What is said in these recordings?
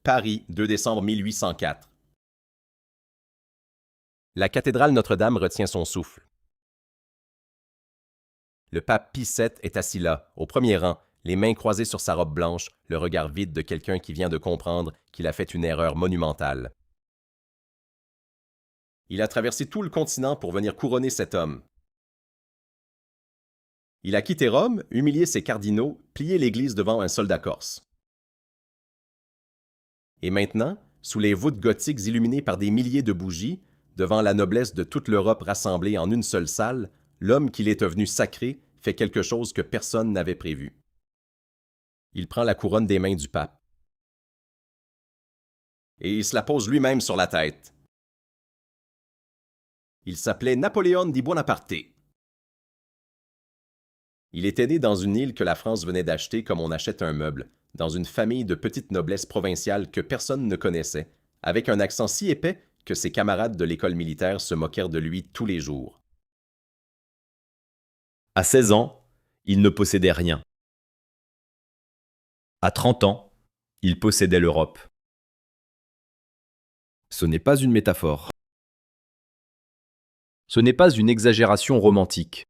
Paris, 2 décembre 1804. La cathédrale Notre-Dame retient son souffle. Le pape Pie VII est assis là, au premier rang, les mains croisées sur sa robe blanche, le regard vide de quelqu'un qui vient de comprendre qu'il a fait une erreur monumentale. Il a traversé tout le continent pour venir couronner cet homme. Il a quitté Rome, humilié ses cardinaux, plié l'Église devant un soldat corse. Et maintenant, sous les voûtes gothiques illuminées par des milliers de bougies, devant la noblesse de toute l'Europe rassemblée en une seule salle, l'homme qu'il est devenu sacré fait quelque chose que personne n'avait prévu. Il prend la couronne des mains du pape. Et il se la pose lui-même sur la tête. Il s'appelait Napoléon di Buonaparte. Il était né dans une île que la France venait d'acheter comme on achète un meuble, dans une famille de petite noblesse provinciale que personne ne connaissait, avec un accent si épais que ses camarades de l'école militaire se moquèrent de lui tous les jours. À 16 ans, il ne possédait rien. À 30 ans, il possédait l'Europe. Ce n'est pas une métaphore. Ce n'est pas une exagération romantique.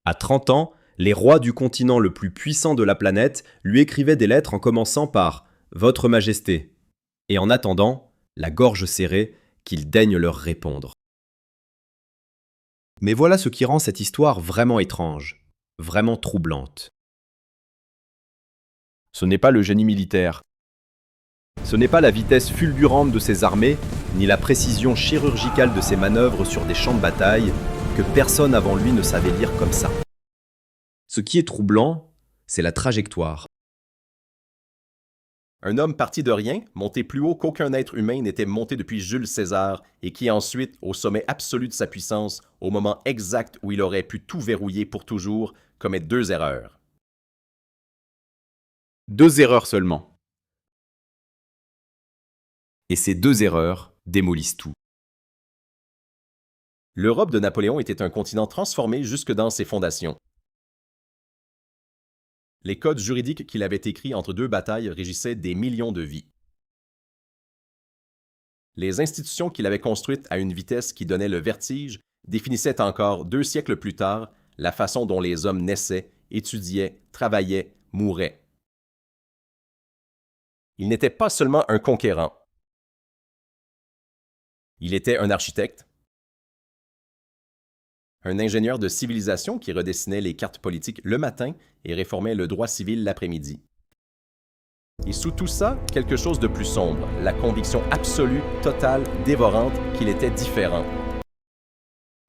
À 30 ans, les rois du continent le plus puissant de la planète lui écrivaient des lettres en commençant par « Votre Majesté » et en attendant, la gorge serrée, qu'il daigne leur répondre. Mais voilà ce qui rend cette histoire vraiment étrange, vraiment troublante. Ce n'est pas le génie militaire. Ce n'est pas la vitesse fulgurante de ses armées, ni la précision chirurgicale de ses manœuvres sur des champs de bataille, que personne avant lui ne savait lire comme ça. Ce qui est troublant, c'est la trajectoire. Un homme parti de rien, monté plus haut qu'aucun être humain n'était monté depuis Jules César, et qui ensuite, au sommet absolu de sa puissance, au moment exact où il aurait pu tout verrouiller pour toujours, commet 2 erreurs. 2 erreurs seulement. Et ces 2 erreurs démolissent tout. L'Europe de Napoléon était un continent transformé jusque dans ses fondations. Les codes juridiques qu'il avait écrits entre 2 batailles régissaient des millions de vies. Les institutions qu'il avait construites à une vitesse qui donnait le vertige définissaient encore 2 siècles plus tard la façon dont les hommes naissaient, étudiaient, travaillaient, mouraient. Il n'était pas seulement un conquérant. Il était un architecte, un ingénieur de civilisation qui redessinait les cartes politiques le matin et réformait le droit civil l'après-midi. Et sous tout ça, quelque chose de plus sombre, la conviction absolue, totale, dévorante qu'il était différent.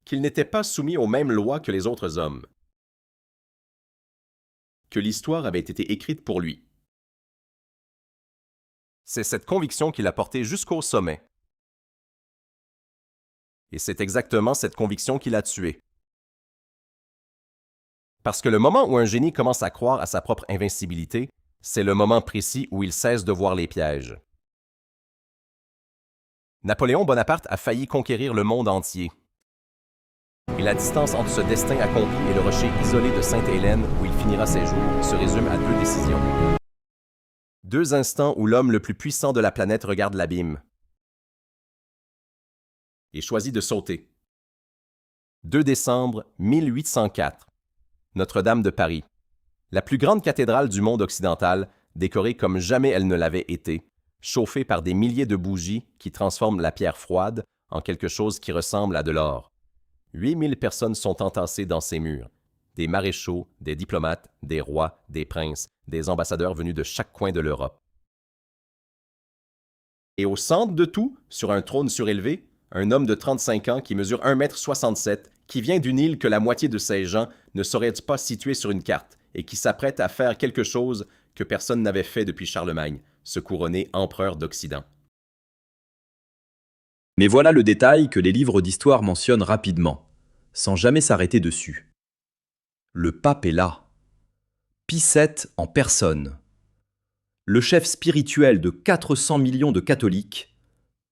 Qu'il n'était pas soumis aux mêmes lois que les autres hommes. Que l'histoire avait été écrite pour lui. C'est cette conviction qui l'a porté jusqu'au sommet. Et c'est exactement cette conviction qui l'a tué. Parce que le moment où un génie commence à croire à sa propre invincibilité, c'est le moment précis où il cesse de voir les pièges. Napoléon Bonaparte a failli conquérir le monde entier. Et la distance entre ce destin accompli et le rocher isolé de Sainte-Hélène, où il finira ses jours, se résume à 2 décisions. 2 instants où l'homme le plus puissant de la planète regarde l'abîme et choisit de sauter. 2 décembre 1804. Notre-Dame de Paris. La plus grande cathédrale du monde occidental, décorée comme jamais elle ne l'avait été, chauffée par des milliers de bougies qui transforment la pierre froide en quelque chose qui ressemble à de l'or. 8000 personnes sont entassées dans ces murs. Des maréchaux, des diplomates, des rois, des princes, des ambassadeurs venus de chaque coin de l'Europe. Et au centre de tout, sur un trône surélevé, un homme de 35 ans qui mesure 1,67 m, qui vient d'une île que la moitié de ses gens ne sauraient pas situer sur une carte, et qui s'apprête à faire quelque chose que personne n'avait fait depuis Charlemagne, se couronner empereur d'Occident. Mais voilà le détail que les livres d'histoire mentionnent rapidement, sans jamais s'arrêter dessus. Le pape est là. Pie VII en personne. Le chef spirituel de 400 millions de catholiques,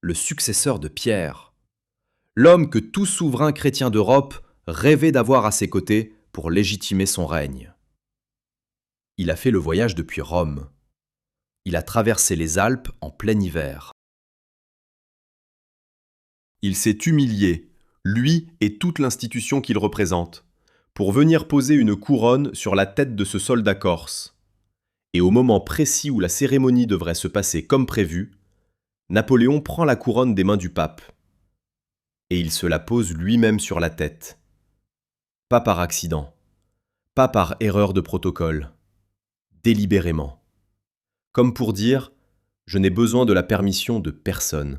le successeur de Pierre. L'homme que tout souverain chrétien d'Europe rêvait d'avoir à ses côtés pour légitimer son règne. Il a fait le voyage depuis Rome. Il a traversé les Alpes en plein hiver. Il s'est humilié, lui et toute l'institution qu'il représente, pour venir poser une couronne sur la tête de ce soldat corse. Et au moment précis où la cérémonie devrait se passer comme prévu, Napoléon prend la couronne des mains du pape. Et il se la pose lui-même sur la tête. Pas par accident, pas par erreur de protocole, délibérément. Comme pour dire, je n'ai besoin de la permission de personne.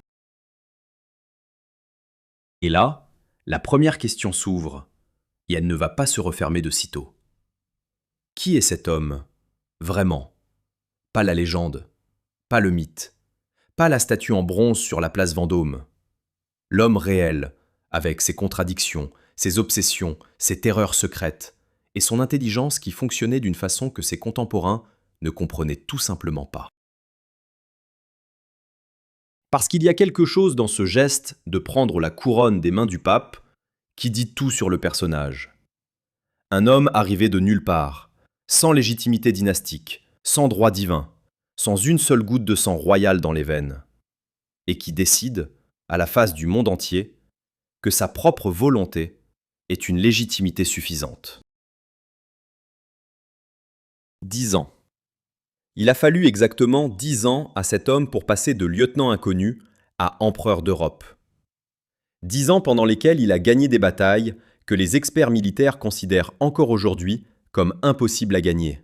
Et là, la première question s'ouvre, et elle ne va pas se refermer de sitôt. Qui est cet homme, vraiment? Pas la légende, pas le mythe, pas la statue en bronze sur la place Vendôme. L'homme réel, avec ses contradictions, ses obsessions, ses terreurs secrètes, et son intelligence qui fonctionnait d'une façon que ses contemporains ne comprenaient tout simplement pas. Parce qu'il y a quelque chose dans ce geste de prendre la couronne des mains du pape qui dit tout sur le personnage. Un homme arrivé de nulle part, sans légitimité dynastique, sans droit divin, sans une seule goutte de sang royal dans les veines, et qui décide, à la face du monde entier, que sa propre volonté est une légitimité suffisante. 10 ans. Il a fallu exactement 10 ans à cet homme pour passer de lieutenant inconnu à empereur d'Europe. 10 ans pendant lesquels il a gagné des batailles que les experts militaires considèrent encore aujourd'hui comme impossibles à gagner.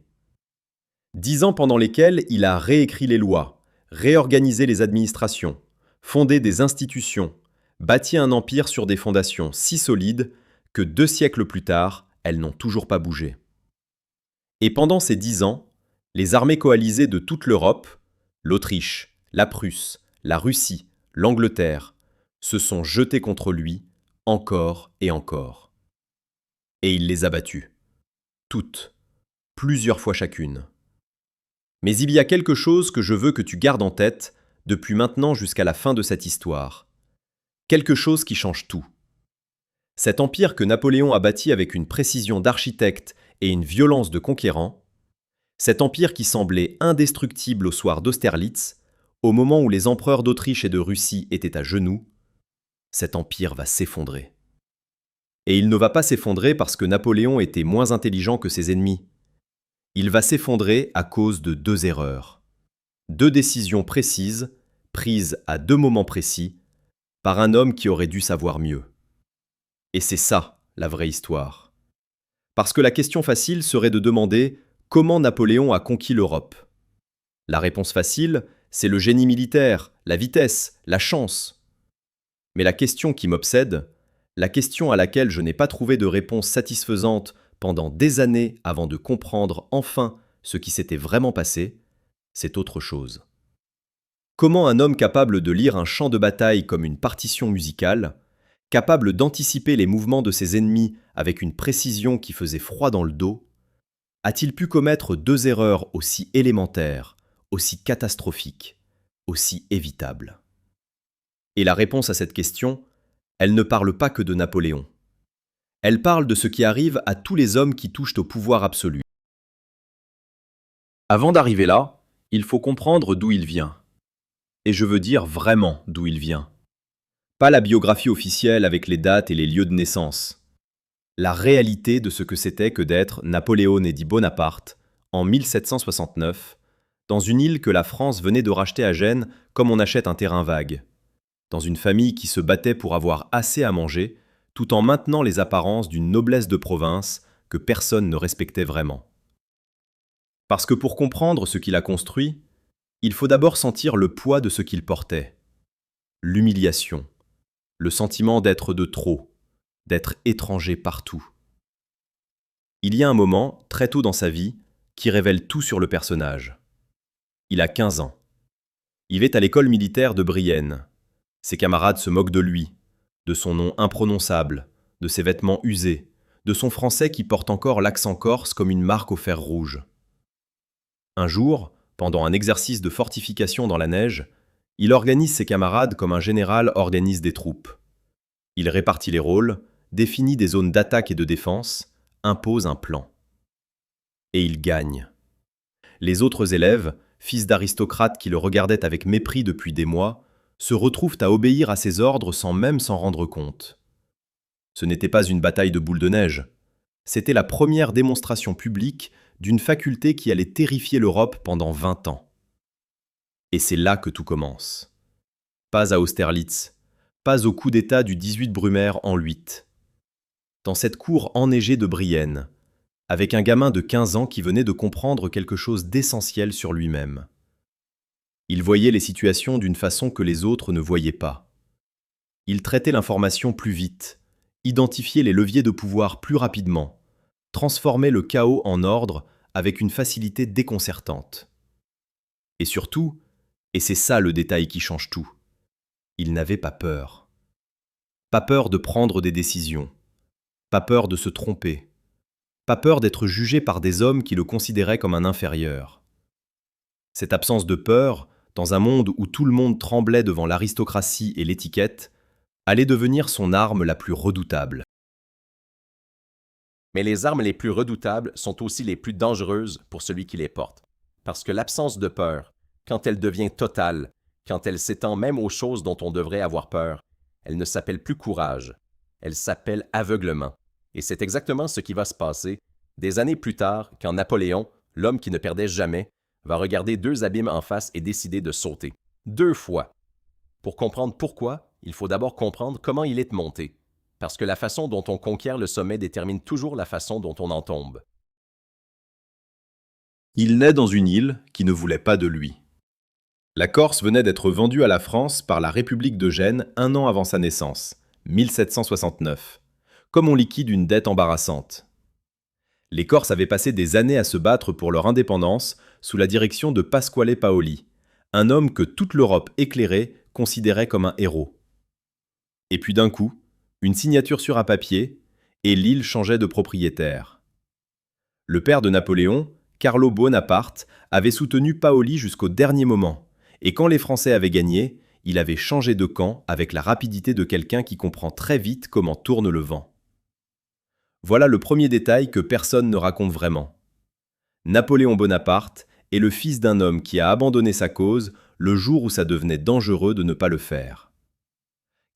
10 ans pendant lesquels il a réécrit les lois, réorganisé les administrations, fondé des institutions, bâti un empire sur des fondations si solides que 2 siècles plus tard, elles n'ont toujours pas bougé. Et pendant ces 10 ans, les armées coalisées de toute l'Europe, l'Autriche, la Prusse, la Russie, l'Angleterre, se sont jetées contre lui encore et encore. Et il les a battues. Toutes. Plusieurs fois chacune. Mais il y a quelque chose que je veux que tu gardes en tête depuis maintenant jusqu'à la fin de cette histoire. Quelque chose qui change tout. Cet empire que Napoléon a bâti avec une précision d'architecte et une violence de conquérant, cet empire qui semblait indestructible au soir d'Austerlitz, au moment où les empereurs d'Autriche et de Russie étaient à genoux, cet empire va s'effondrer. Et il ne va pas s'effondrer parce que Napoléon était moins intelligent que ses ennemis. Il va s'effondrer à cause de 2 erreurs. 2 décisions précises, prises à 2 moments précis, par un homme qui aurait dû savoir mieux. Et c'est ça, la vraie histoire. Parce que la question facile serait de demander comment Napoléon a conquis l'Europe. La réponse facile, c'est le génie militaire, la vitesse, la chance. Mais la question qui m'obsède, la question à laquelle je n'ai pas trouvé de réponse satisfaisante pendant des années avant de comprendre enfin ce qui s'était vraiment passé, c'est autre chose. Comment un homme capable de lire un champ de bataille comme une partition musicale, capable d'anticiper les mouvements de ses ennemis avec une précision qui faisait froid dans le dos, a-t-il pu commettre 2 erreurs aussi élémentaires, aussi catastrophiques, aussi évitables? Et la réponse à cette question, elle ne parle pas que de Napoléon. Elle parle de ce qui arrive à tous les hommes qui touchent au pouvoir absolu. Avant d'arriver là, il faut comprendre d'où il vient. Et je veux dire vraiment d'où il vient. Pas la biographie officielle avec les dates et les lieux de naissance. La réalité de ce que c'était que d'être Napoléon dit Bonaparte en 1769, dans une île que la France venait de racheter à Gênes comme on achète un terrain vague, dans une famille qui se battait pour avoir assez à manger, tout en maintenant les apparences d'une noblesse de province que personne ne respectait vraiment. Parce que pour comprendre ce qu'il a construit, il faut d'abord sentir le poids de ce qu'il portait. L'humiliation, le sentiment d'être de trop, d'être étranger partout. Il y a un moment, très tôt dans sa vie, qui révèle tout sur le personnage. Il a 15 ans. Il est à l'école militaire de Brienne. Ses camarades se moquent de lui, de son nom imprononçable, de ses vêtements usés, de son français qui porte encore l'accent corse comme une marque au fer rouge. Un jour, pendant un exercice de fortification dans la neige, il organise ses camarades comme un général organise des troupes. Il répartit les rôles, définit des zones d'attaque et de défense, impose un plan. Et il gagne. Les autres élèves, fils d'aristocrate qui le regardait avec mépris depuis des mois, se retrouvent à obéir à ses ordres sans même s'en rendre compte. Ce n'était pas une bataille de boules de neige, c'était la première démonstration publique d'une faculté qui allait terrifier l'Europe pendant 20 ans. Et c'est là que tout commence. Pas à Austerlitz, pas au coup d'État du 18 Brumaire en 8. Dans cette cour enneigée de Brienne, avec un gamin de 15 ans qui venait de comprendre quelque chose d'essentiel sur lui-même. Il voyait les situations d'une façon que les autres ne voyaient pas. Il traitait l'information plus vite, identifiait les leviers de pouvoir plus rapidement, transformait le chaos en ordre avec une facilité déconcertante. Et surtout, et c'est ça le détail qui change tout, il n'avait pas peur. Pas peur de prendre des décisions, pas peur de se tromper, pas peur d'être jugé par des hommes qui le considéraient comme un inférieur. Cette absence de peur, dans un monde où tout le monde tremblait devant l'aristocratie et l'étiquette, allait devenir son arme la plus redoutable. Mais les armes les plus redoutables sont aussi les plus dangereuses pour celui qui les porte. Parce que l'absence de peur, quand elle devient totale, quand elle s'étend même aux choses dont on devrait avoir peur, elle ne s'appelle plus courage, elle s'appelle aveuglement. Et c'est exactement ce qui va se passer des années plus tard quand Napoléon, l'homme qui ne perdait jamais, va regarder deux abîmes en face et décider de sauter. 2 fois. Pour comprendre pourquoi, il faut d'abord comprendre comment il est monté. Parce que la façon dont on conquiert le sommet détermine toujours la façon dont on en tombe. Il naît dans une île qui ne voulait pas de lui. La Corse venait d'être vendue à la France par la République de Gênes 1 an avant sa naissance, 1769, comme on liquide une dette embarrassante. Les Corses avaient passé des années à se battre pour leur indépendance sous la direction de Pasquale Paoli, un homme que toute l'Europe éclairée considérait comme un héros. Et puis d'un coup, une signature sur un papier, et l'île changeait de propriétaire. Le père de Napoléon, Carlo Bonaparte, avait soutenu Paoli jusqu'au dernier moment, et quand les Français avaient gagné, il avait changé de camp avec la rapidité de quelqu'un qui comprend très vite comment tourne le vent. Voilà le premier détail que personne ne raconte vraiment. Napoléon Bonaparte est le fils d'un homme qui a abandonné sa cause le jour où ça devenait dangereux de ne pas le faire.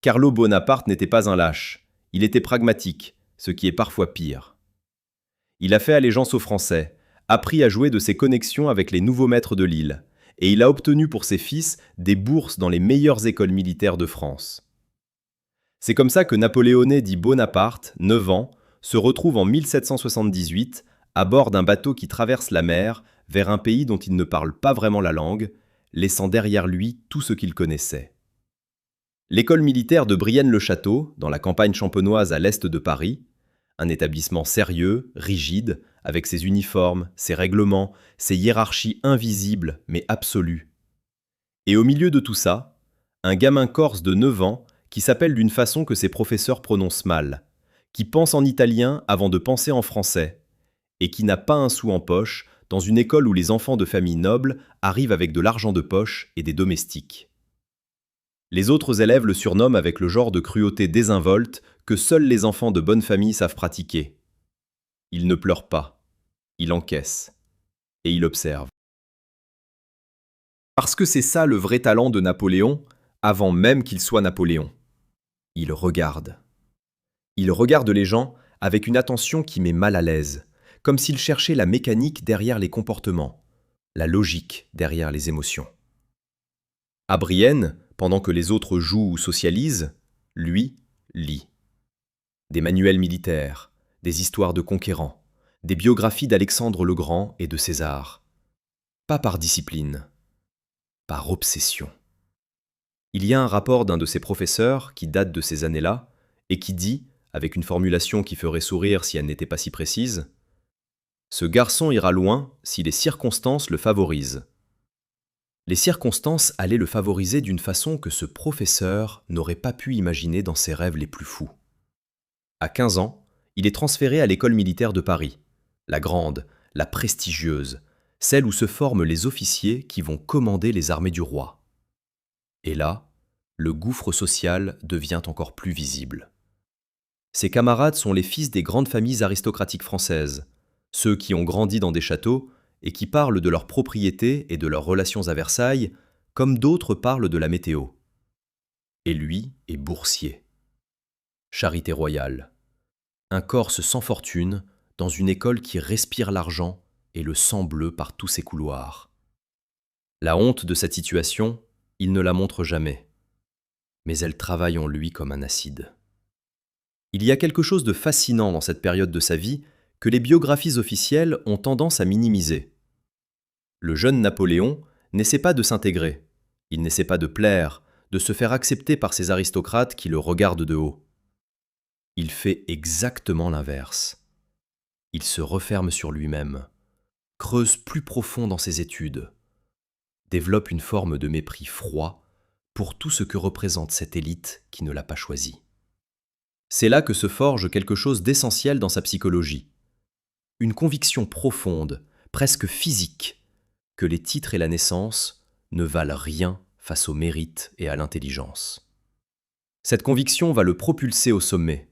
Carlo Bonaparte n'était pas un lâche, il était pragmatique, ce qui est parfois pire. Il a fait allégeance aux Français, appris à jouer de ses connexions avec les nouveaux maîtres de l'île, et il a obtenu pour ses fils des bourses dans les meilleures écoles militaires de France. C'est comme ça que Napoléoné dit Bonaparte, 9 ans, se retrouve en 1778 à bord d'un bateau qui traverse la mer vers un pays dont il ne parle pas vraiment la langue, laissant derrière lui tout ce qu'il connaissait. L'école militaire de Brienne-le-Château, dans la campagne champenoise à l'est de Paris, un établissement sérieux, rigide, avec ses uniformes, ses règlements, ses hiérarchies invisibles mais absolues. Et au milieu de tout ça, un gamin corse de 9 ans qui s'appelle d'une façon que ses professeurs prononcent mal, qui pense en italien avant de penser en français, et qui n'a pas un sou en poche dans une école où les enfants de familles nobles arrivent avec de l'argent de poche et des domestiques. Les autres élèves le surnomment avec le genre de cruauté désinvolte que seuls les enfants de bonne famille savent pratiquer. Il ne pleure pas, il encaisse, et il observe. Parce que c'est ça le vrai talent de Napoléon, avant même qu'il soit Napoléon. Il regarde. Il regarde les gens avec une attention qui met mal à l'aise, comme s'il cherchait la mécanique derrière les comportements, la logique derrière les émotions. À Brienne, pendant que les autres jouent ou socialisent, lui lit. Des manuels militaires, des histoires de conquérants, des biographies d'Alexandre le Grand et de César. Pas par discipline, par obsession. Il y a un rapport d'un de ses professeurs qui date de ces années-là et qui dit, avec une formulation qui ferait sourire si elle n'était pas si précise, « Ce garçon ira loin si les circonstances le favorisent. » Les circonstances allaient le favoriser d'une façon que ce professeur n'aurait pas pu imaginer dans ses rêves les plus fous. À 15 ans, il est transféré à l'école militaire de Paris, la grande, la prestigieuse, celle où se forment les officiers qui vont commander les armées du roi. Et là, le gouffre social devient encore plus visible. Ses camarades sont les fils des grandes familles aristocratiques françaises, ceux qui ont grandi dans des châteaux et qui parlent de leurs propriétés et de leurs relations à Versailles, comme d'autres parlent de la météo. Et lui est boursier. Charité royale. Un Corse sans fortune, dans une école qui respire l'argent et le sang bleu par tous ses couloirs. La honte de cette situation, il ne la montre jamais. Mais elle travaille en lui comme un acide. Il y a quelque chose de fascinant dans cette période de sa vie que les biographies officielles ont tendance à minimiser. Le jeune Napoléon n'essaie pas de s'intégrer, il n'essaie pas de plaire, de se faire accepter par ces aristocrates qui le regardent de haut. Il fait exactement l'inverse. Il se referme sur lui-même, creuse plus profond dans ses études, développe une forme de mépris froid pour tout ce que représente cette élite qui ne l'a pas choisi. C'est là que se forge quelque chose d'essentiel dans sa psychologie. Une conviction profonde, presque physique, que les titres et la naissance ne valent rien face au mérite et à l'intelligence. Cette conviction va le propulser au sommet,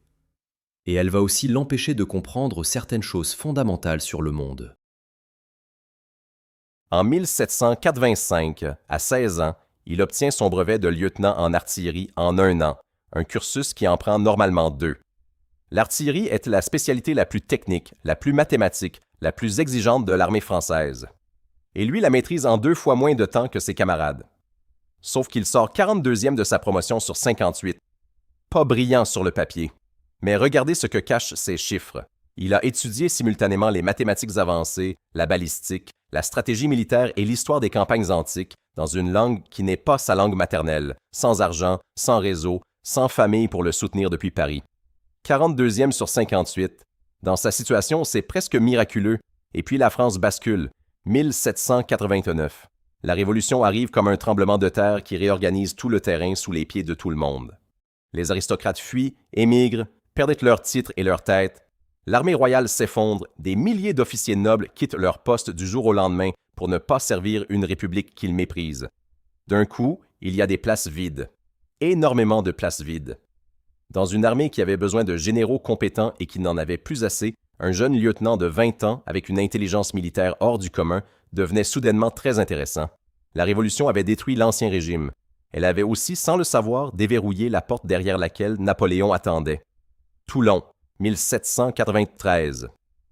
et elle va aussi l'empêcher de comprendre certaines choses fondamentales sur le monde. En 1785, à 16 ans, il obtient son brevet de lieutenant en artillerie en 1 an, un cursus qui en prend normalement 2. L'artillerie est la spécialité la plus technique, la plus mathématique, la plus exigeante de l'armée française. Et lui la maîtrise en 2 fois moins de temps que ses camarades. Sauf qu'il sort 42e de sa promotion sur 58. Pas brillant sur le papier. Mais regardez ce que cachent ces chiffres. Il a étudié simultanément les mathématiques avancées, la balistique, la stratégie militaire et l'histoire des campagnes antiques dans une langue qui n'est pas sa langue maternelle, sans argent, sans réseau, sans famille pour le soutenir depuis Paris. 42e sur 58. Dans sa situation, c'est presque miraculeux. Et puis la France bascule. 1789. La Révolution arrive comme un tremblement de terre qui réorganise tout le terrain sous les pieds de tout le monde. Les aristocrates fuient, émigrent, perdent leurs titres et leurs têtes. L'armée royale s'effondre, des milliers d'officiers nobles quittent leur poste du jour au lendemain pour ne pas servir une république qu'ils méprisent. D'un coup, il y a des places vides. Énormément de places vides. Dans une armée qui avait besoin de généraux compétents et qui n'en avait plus assez, un jeune lieutenant de 20 ans, avec une intelligence militaire hors du commun, devenait soudainement très intéressant. La Révolution avait détruit l'Ancien Régime. Elle avait aussi, sans le savoir, déverrouillé la porte derrière laquelle Napoléon attendait. Toulon, 1793.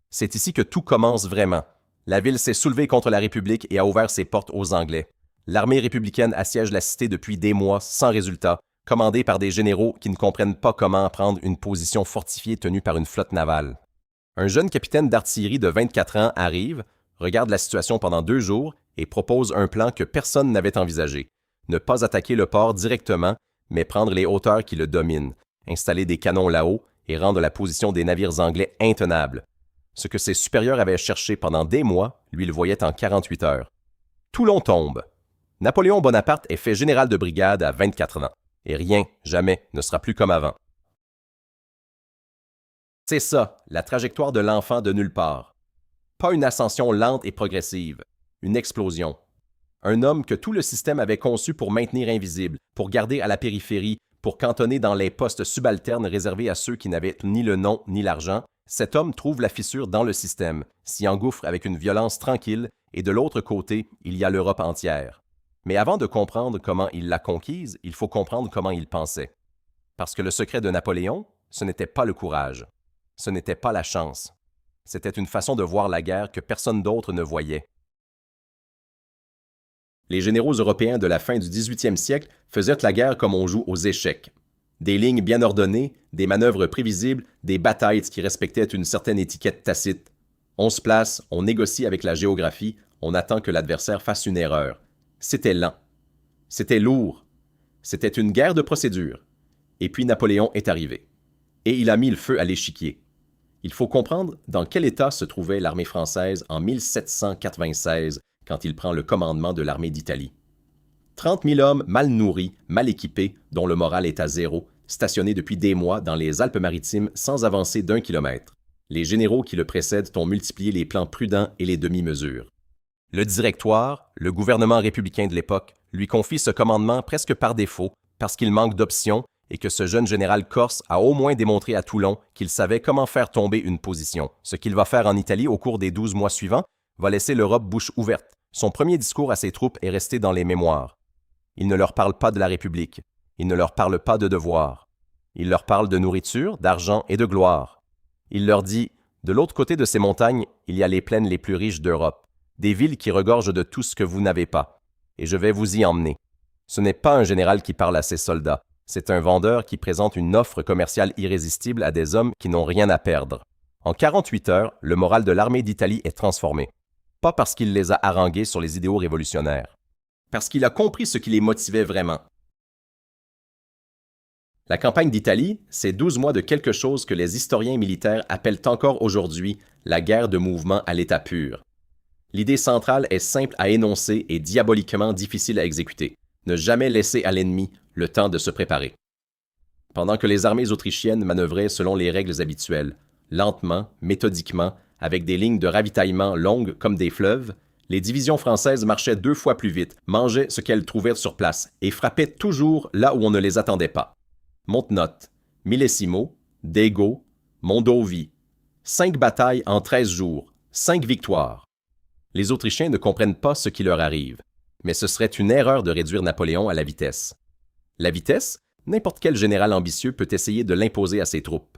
C'est ici que tout commence vraiment. La ville s'est soulevée contre la République et a ouvert ses portes aux Anglais. L'armée républicaine assiège la cité depuis des mois, sans résultat, commandée par des généraux qui ne comprennent pas comment prendre une position fortifiée tenue par une flotte navale. Un jeune capitaine d'artillerie de 24 ans arrive, regarde la situation pendant 2 jours et propose un plan que personne n'avait envisagé. Ne pas attaquer le port directement, mais prendre les hauteurs qui le dominent, installer des canons là-haut et rendre la position des navires anglais intenable. Ce que ses supérieurs avaient cherché pendant des mois, lui le voyait en 48 heures. Toulon tombe. Napoléon Bonaparte est fait général de brigade à 24 ans. Et rien, jamais, ne sera plus comme avant. C'est ça, la trajectoire de l'enfant de nulle part. Pas une ascension lente et progressive, une explosion. Un homme que tout le système avait conçu pour maintenir invisible, pour garder à la périphérie, pour cantonner dans les postes subalternes réservés à ceux qui n'avaient ni le nom ni l'argent, cet homme trouve la fissure dans le système, s'y engouffre avec une violence tranquille, et de l'autre côté, il y a l'Europe entière. Mais avant de comprendre comment il l'a conquise, il faut comprendre comment il pensait. Parce que le secret de Napoléon, ce n'était pas le courage, ce n'était pas la chance. C'était une façon de voir la guerre que personne d'autre ne voyait. Les généraux européens de la fin du 18e siècle faisaient la guerre comme on joue aux échecs. Des lignes bien ordonnées, des manœuvres prévisibles, des batailles qui respectaient une certaine étiquette tacite. On se place, on négocie avec la géographie, on attend que l'adversaire fasse une erreur. C'était lent. C'était lourd. C'était une guerre de procédure. Et puis Napoléon est arrivé. Et il a mis le feu à l'échiquier. Il faut comprendre dans quel état se trouvait l'armée française en 1796 quand il prend le commandement de l'armée d'Italie. 30 000 hommes mal nourris, mal équipés, dont le moral est à zéro, stationnés depuis des mois dans les Alpes-Maritimes sans avancer d'1 kilomètre. Les généraux qui le précèdent ont multiplié les plans prudents et les demi-mesures. Le Directoire, le gouvernement républicain de l'époque, lui confie ce commandement presque par défaut, parce qu'il manque d'options et que ce jeune général corse a au moins démontré à Toulon qu'il savait comment faire tomber une position, ce qu'il va faire en Italie au cours des 12 mois suivants, va laisser l'Europe bouche ouverte. Son premier discours à ses troupes est resté dans les mémoires. Il ne leur parle pas de la République. Il ne leur parle pas de devoir. Il leur parle de nourriture, d'argent et de gloire. Il leur dit « De l'autre côté de ces montagnes, il y a les plaines les plus riches d'Europe, des villes qui regorgent de tout ce que vous n'avez pas, et je vais vous y emmener. » Ce n'est pas un général qui parle à ses soldats, c'est un vendeur qui présente une offre commerciale irrésistible à des hommes qui n'ont rien à perdre. En 48 heures, le moral de l'armée d'Italie est transformé. Pas parce qu'il les a harangués sur les idéaux révolutionnaires, parce qu'il a compris ce qui les motivait vraiment. La campagne d'Italie, c'est 12 mois de quelque chose que les historiens militaires appellent encore aujourd'hui la guerre de mouvement à l'état pur. L'idée centrale est simple à énoncer et diaboliquement difficile à exécuter. Ne jamais laisser à l'ennemi le temps de se préparer. Pendant que les armées autrichiennes manœuvraient selon les règles habituelles, lentement, méthodiquement, avec des lignes de ravitaillement longues comme des fleuves, les divisions françaises marchaient 2 fois plus vite, mangeaient ce qu'elles trouvaient sur place et frappaient toujours là où on ne les attendait pas. Montenotte, Millesimo, Dego, Mondovi. 5 batailles en 13 jours, 5 victoires. Les Autrichiens ne comprennent pas ce qui leur arrive, mais ce serait une erreur de réduire Napoléon à la vitesse. La vitesse, n'importe quel général ambitieux peut essayer de l'imposer à ses troupes.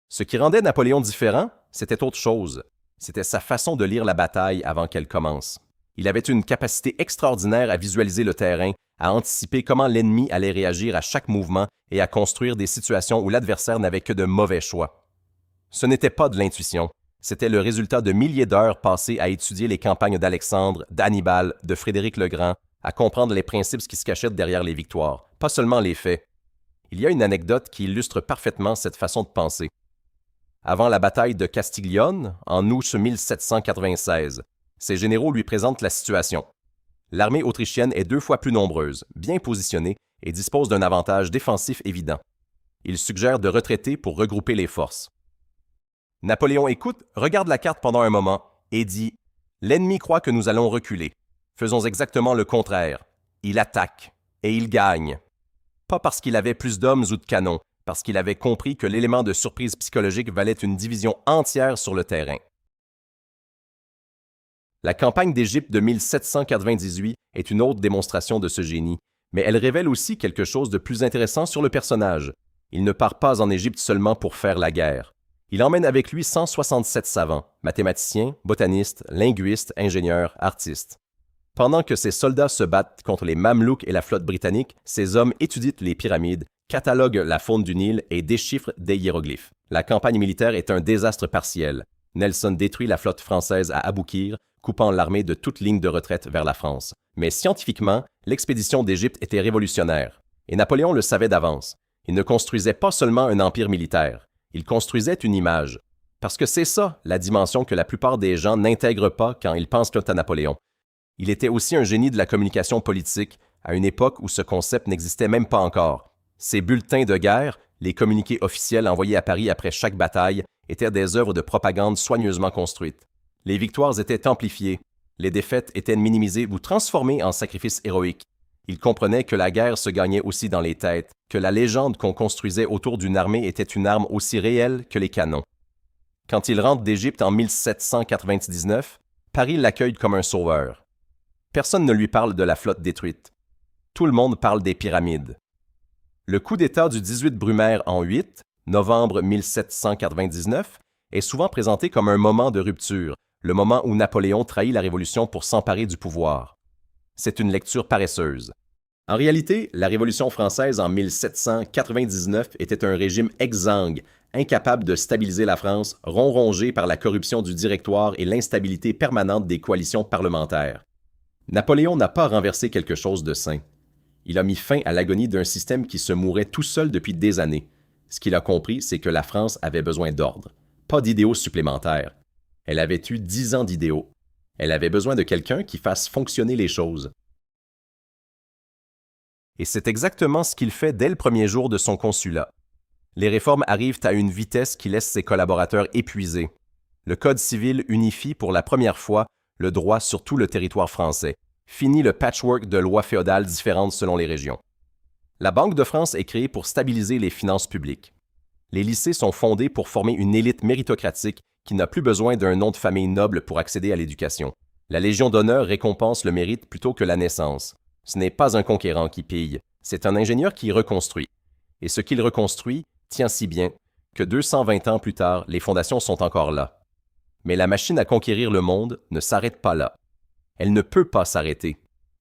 Ce qui rendait Napoléon différent, c'était autre chose. C'était sa façon de lire la bataille avant qu'elle commence. Il avait une capacité extraordinaire à visualiser le terrain, à anticiper comment l'ennemi allait réagir à chaque mouvement et à construire des situations où l'adversaire n'avait que de mauvais choix. Ce n'était pas de l'intuition, c'était le résultat de milliers d'heures passées à étudier les campagnes d'Alexandre, d'Hannibal, de Frédéric le Grand, à comprendre les principes qui se cachaient derrière les victoires, pas seulement les faits. Il y a une anecdote qui illustre parfaitement cette façon de penser. Avant la bataille de Castiglione, en août 1796, ses généraux lui présentent la situation. L'armée autrichienne est 2 fois plus nombreuse, bien positionnée et dispose d'un avantage défensif évident. Il suggère de retraiter pour regrouper les forces. Napoléon écoute, regarde la carte pendant un moment et dit « L'ennemi croit que nous allons reculer. Faisons exactement le contraire. Il attaque et il gagne. » Pas parce qu'il avait plus d'hommes ou de canons, parce qu'il avait compris que l'élément de surprise psychologique valait une division entière sur le terrain. La campagne d'Égypte de 1798 est une autre démonstration de ce génie, mais elle révèle aussi quelque chose de plus intéressant sur le personnage. Il ne part pas en Égypte seulement pour faire la guerre. Il emmène avec lui 167 savants, mathématiciens, botanistes, linguistes, ingénieurs, artistes. Pendant que ses soldats se battent contre les Mamelouks et la flotte britannique, ces hommes étudient les pyramides, cataloguent la faune du Nil et déchiffrent des hiéroglyphes. La campagne militaire est un désastre partiel. Nelson détruit la flotte française à Aboukir, coupant l'armée de toute ligne de retraite vers la France. Mais scientifiquement, l'expédition d'Égypte était révolutionnaire. Et Napoléon le savait d'avance. Il ne construisait pas seulement un empire militaire, il construisait une image. Parce que c'est ça, la dimension que la plupart des gens n'intègrent pas quand ils pensent à Napoléon. Il était aussi un génie de la communication politique, à une époque où ce concept n'existait même pas encore. Ses bulletins de guerre, les communiqués officiels envoyés à Paris après chaque bataille, étaient des œuvres de propagande soigneusement construites. Les victoires étaient amplifiées, les défaites étaient minimisées ou transformées en sacrifices héroïques. Il comprenait que la guerre se gagnait aussi dans les têtes, que la légende qu'on construisait autour d'une armée était une arme aussi réelle que les canons. Quand il rentre d'Égypte en 1799, Paris l'accueille comme un sauveur. Personne ne lui parle de la flotte détruite. Tout le monde parle des pyramides. Le coup d'État du 18 Brumaire en 8, novembre 1799, est souvent présenté comme un moment de rupture, le moment où Napoléon trahit la Révolution pour s'emparer du pouvoir. C'est une lecture paresseuse. En réalité, la Révolution française en 1799 était un régime exsangue, incapable de stabiliser la France, ronrongé par la corruption du Directoire et l'instabilité permanente des coalitions parlementaires. Napoléon n'a pas renversé quelque chose de sain. Il a mis fin à l'agonie d'un système qui se mourait tout seul depuis des années. Ce qu'il a compris, c'est que la France avait besoin d'ordre, pas d'idéaux supplémentaires. Elle avait eu 10 ans d'idéaux. Elle avait besoin de quelqu'un qui fasse fonctionner les choses. Et c'est exactement ce qu'il fait dès le premier jour de son consulat. Les réformes arrivent à une vitesse qui laisse ses collaborateurs épuisés. Le Code civil unifie pour la première fois le droit sur tout le territoire français. Fini le patchwork de lois féodales différentes selon les régions. La Banque de France est créée pour stabiliser les finances publiques. Les lycées sont fondés pour former une élite méritocratique qui n'a plus besoin d'un nom de famille noble pour accéder à l'éducation. La Légion d'honneur récompense le mérite plutôt que la naissance. Ce n'est pas un conquérant qui pille, c'est un ingénieur qui reconstruit. Et ce qu'il reconstruit tient si bien que 220 ans plus tard, les fondations sont encore là. Mais la machine à conquérir le monde ne s'arrête pas là. Elle ne peut pas s'arrêter,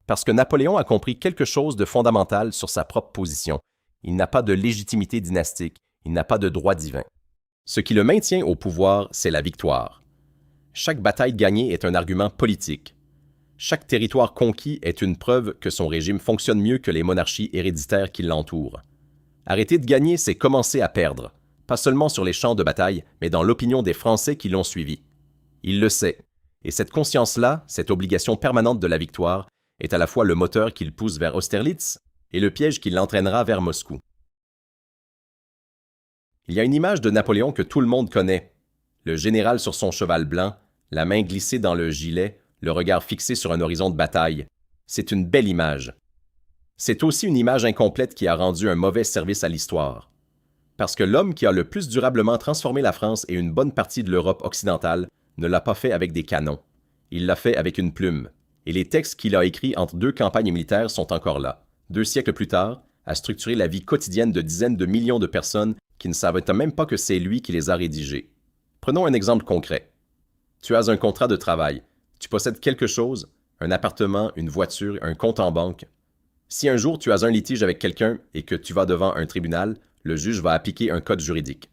parce que Napoléon a compris quelque chose de fondamental sur sa propre position. Il n'a pas de légitimité dynastique, il n'a pas de droit divin. Ce qui le maintient au pouvoir, c'est la victoire. Chaque bataille gagnée est un argument politique. Chaque territoire conquis est une preuve que son régime fonctionne mieux que les monarchies héréditaires qui l'entourent. Arrêter de gagner, c'est commencer à perdre, pas seulement sur les champs de bataille, mais dans l'opinion des Français qui l'ont suivi. Il le sait, et cette conscience-là, cette obligation permanente de la victoire, est à la fois le moteur qui le pousse vers Austerlitz et le piège qui l'entraînera vers Moscou. Il y a une image de Napoléon que tout le monde connaît. Le général sur son cheval blanc, la main glissée dans le gilet, le regard fixé sur un horizon de bataille. C'est une belle image. C'est aussi une image incomplète qui a rendu un mauvais service à l'histoire. Parce que l'homme qui a le plus durablement transformé la France et une bonne partie de l'Europe occidentale ne l'a pas fait avec des canons. Il l'a fait avec une plume. Et les textes qu'il a écrits entre deux campagnes militaires sont encore là, 2 siècles plus tard, à structurer la vie quotidienne de dizaines de millions de personnes qui ne savent même pas que c'est lui qui les a rédigés. Prenons un exemple concret. Tu as un contrat de travail. Tu possèdes quelque chose, un appartement, une voiture, un compte en banque. Si un jour tu as un litige avec quelqu'un et que tu vas devant un tribunal, le juge va appliquer un code juridique.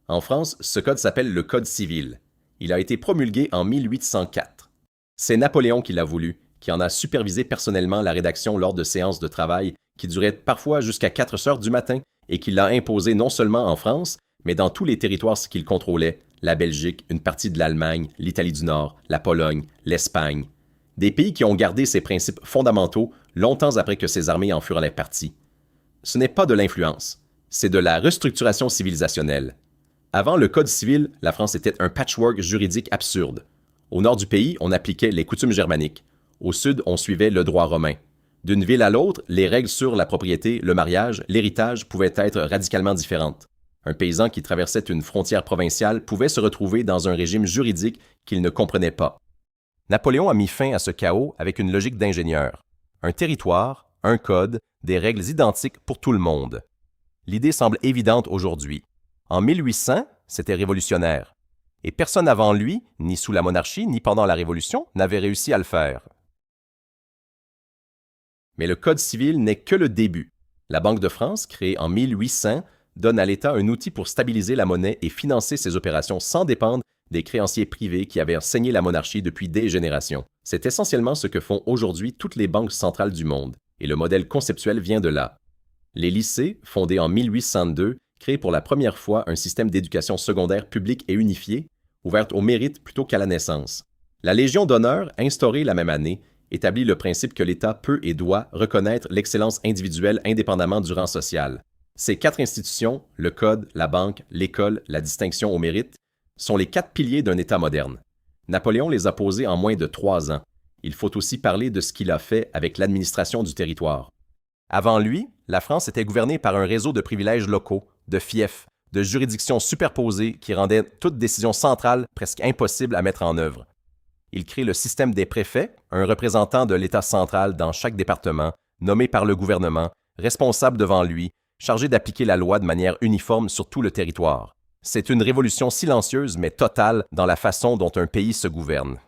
En France, ce code s'appelle le Code civil. Il a été promulgué en 1804. C'est Napoléon qui l'a voulu, qui en a supervisé personnellement la rédaction lors de séances de travail qui duraient parfois jusqu'à 4 heures du matin et qui l'a imposé non seulement en France, mais dans tous les territoires qu'il contrôlait, la Belgique, une partie de l'Allemagne, l'Italie du Nord, la Pologne, l'Espagne. Des pays qui ont gardé ces principes fondamentaux longtemps après que ces armées en furent les parties. Ce n'est pas de l'influence, c'est de la restructuration civilisationnelle. Avant le Code civil, la France était un patchwork juridique absurde. Au nord du pays, on appliquait les coutumes germaniques. Au sud, on suivait le droit romain. D'une ville à l'autre, les règles sur la propriété, le mariage, l'héritage pouvaient être radicalement différentes. Un paysan qui traversait une frontière provinciale pouvait se retrouver dans un régime juridique qu'il ne comprenait pas. Napoléon a mis fin à ce chaos avec une logique d'ingénieur. Un territoire, un code, des règles identiques pour tout le monde. L'idée semble évidente aujourd'hui. En 1800, c'était révolutionnaire. Et personne avant lui, ni sous la monarchie, ni pendant la Révolution, n'avait réussi à le faire. Mais le Code civil n'est que le début. La Banque de France, créée en 1800, donne à l'État un outil pour stabiliser la monnaie et financer ses opérations sans dépendre des créanciers privés qui avaient enseigné la monarchie depuis des générations. C'est essentiellement ce que font aujourd'hui toutes les banques centrales du monde, et le modèle conceptuel vient de là. Les lycées, fondés en 1802, créent pour la première fois un système d'éducation secondaire public et unifié, ouverte au mérite plutôt qu'à la naissance. La Légion d'honneur, instaurée la même année, établit le principe que l'État peut et doit reconnaître l'excellence individuelle indépendamment du rang social. Ces 4 institutions, le Code, la banque, l'école, la distinction au mérite, sont les 4 piliers d'un État moderne. Napoléon les a posés en moins de 3 ans. Il faut aussi parler de ce qu'il a fait avec l'administration du territoire. Avant lui, la France était gouvernée par un réseau de privilèges locaux, de fiefs, de juridictions superposées qui rendaient toute décision centrale presque impossible à mettre en œuvre. Il crée le système des préfets, un représentant de l'État central dans chaque département, nommé par le gouvernement, responsable devant lui, chargé d'appliquer la loi de manière uniforme sur tout le territoire. C'est une révolution silencieuse mais totale dans la façon dont un pays se gouverne.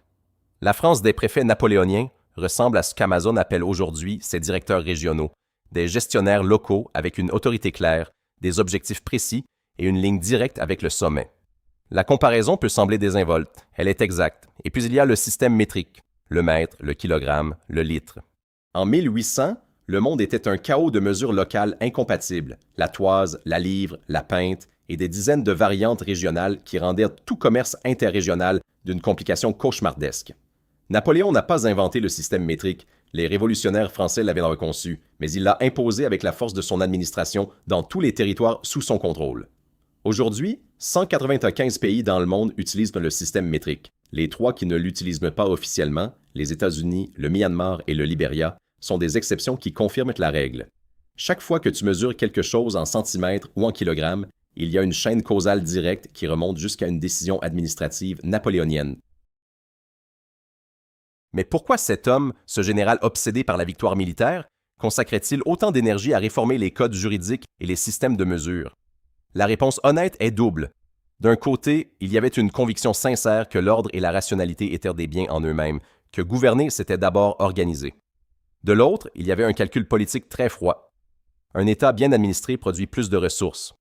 La France des préfets napoléoniens ressemble à ce qu'Amazon appelle aujourd'hui ses directeurs régionaux, des gestionnaires locaux avec une autorité claire, des objectifs précis et une ligne directe avec le sommet. La comparaison peut sembler désinvolte, elle est exacte, et puis il y a le système métrique, le mètre, le kilogramme, le litre. En 1800, le monde était un chaos de mesures locales incompatibles, la toise, la livre, la pinte, et des dizaines de variantes régionales qui rendaient tout commerce interrégional d'une complication cauchemardesque. Napoléon n'a pas inventé le système métrique, les révolutionnaires français l'avaient reconçu, mais il l'a imposé avec la force de son administration dans tous les territoires sous son contrôle. Aujourd'hui, 195 pays dans le monde utilisent le système métrique. Les 3 qui ne l'utilisent pas officiellement, les États-Unis, le Myanmar et le Libéria, sont des exceptions qui confirment la règle. Chaque fois que tu mesures quelque chose en centimètres ou en kilogrammes, il y a une chaîne causale directe qui remonte jusqu'à une décision administrative napoléonienne. Mais pourquoi cet homme, ce général obsédé par la victoire militaire, consacrait-il autant d'énergie à réformer les codes juridiques et les systèmes de mesure? La réponse honnête est double. D'un côté, il y avait une conviction sincère que l'ordre et la rationalité étaient des biens en eux-mêmes, que gouverner c'était d'abord organiser. De l'autre, il y avait un calcul politique très froid. Un État bien administré produit plus de ressources.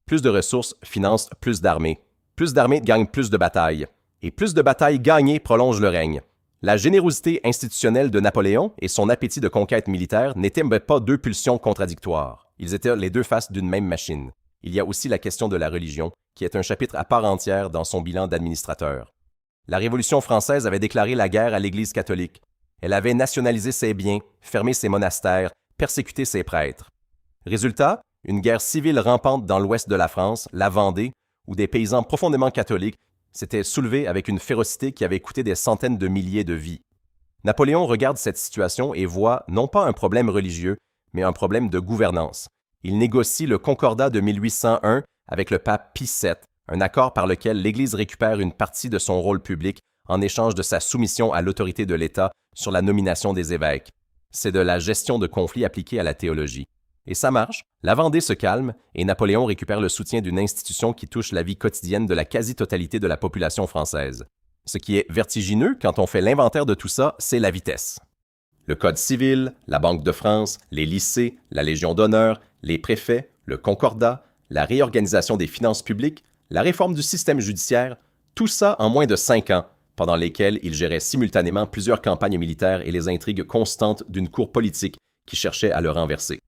Plus de ressources finance plus d'armées. Plus d'armées gagnent plus de batailles. Et plus de batailles gagnées prolongent le règne. La générosité institutionnelle de Napoléon et son appétit de conquête militaire n'étaient pas deux pulsions contradictoires. Ils étaient les deux faces d'une même machine. Il y a aussi la question de la religion, qui est un chapitre à part entière dans son bilan d'administrateur. La Révolution française avait déclaré la guerre à l'Église catholique. Elle avait nationalisé ses biens, fermé ses monastères, persécuté ses prêtres. Résultat, une guerre civile rampante dans l'ouest de la France, la Vendée, où des paysans profondément catholiques s'étaient soulevés avec une férocité qui avait coûté des centaines de milliers de vies. Napoléon regarde cette situation et voit non pas un problème religieux, mais un problème de gouvernance. Il négocie le Concordat de 1801 avec le pape Pie VII, un accord par lequel l'Église récupère une partie de son rôle public en échange de sa soumission à l'autorité de l'État sur la nomination des évêques. C'est de la gestion de conflits appliquée à la théologie. Et ça marche, la Vendée se calme et Napoléon récupère le soutien d'une institution qui touche la vie quotidienne de la quasi-totalité de la population française. Ce qui est vertigineux quand on fait l'inventaire de tout ça, c'est la vitesse. Le Code civil, la Banque de France, les lycées, la Légion d'honneur, les préfets, le Concordat, la réorganisation des finances publiques, la réforme du système judiciaire, tout ça en moins de 5 ans, pendant lesquels il gérait simultanément plusieurs campagnes militaires et les intrigues constantes d'une cour politique qui cherchait à le renverser.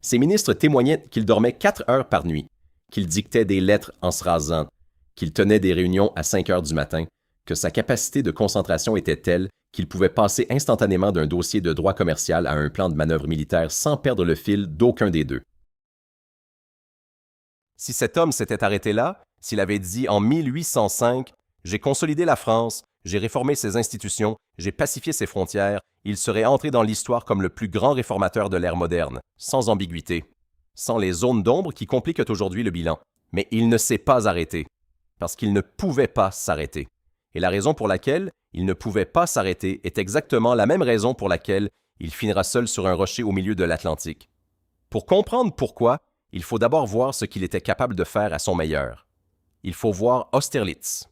Ses ministres témoignaient qu'il dormait 4 heures par nuit, qu'il dictait des lettres en se rasant, qu'il tenait des réunions à 5 heures du matin, que sa capacité de concentration était telle qu'il pouvait passer instantanément d'un dossier de droit commercial à un plan de manœuvre militaire sans perdre le fil d'aucun des deux. Si cet homme s'était arrêté là, s'il avait dit en 1805 « J'ai consolidé la France, j'ai réformé ses institutions, j'ai pacifié ses frontières », il serait entré dans l'histoire comme le plus grand réformateur de l'ère moderne, sans ambiguïté, sans les zones d'ombre qui compliquent aujourd'hui le bilan. Mais il ne s'est pas arrêté, parce qu'il ne pouvait pas s'arrêter. Et la raison pour laquelle il ne pouvait pas s'arrêter est exactement la même raison pour laquelle il finira seul sur un rocher au milieu de l'Atlantique. Pour comprendre pourquoi, il faut d'abord voir ce qu'il était capable de faire à son meilleur. Il faut voir Austerlitz.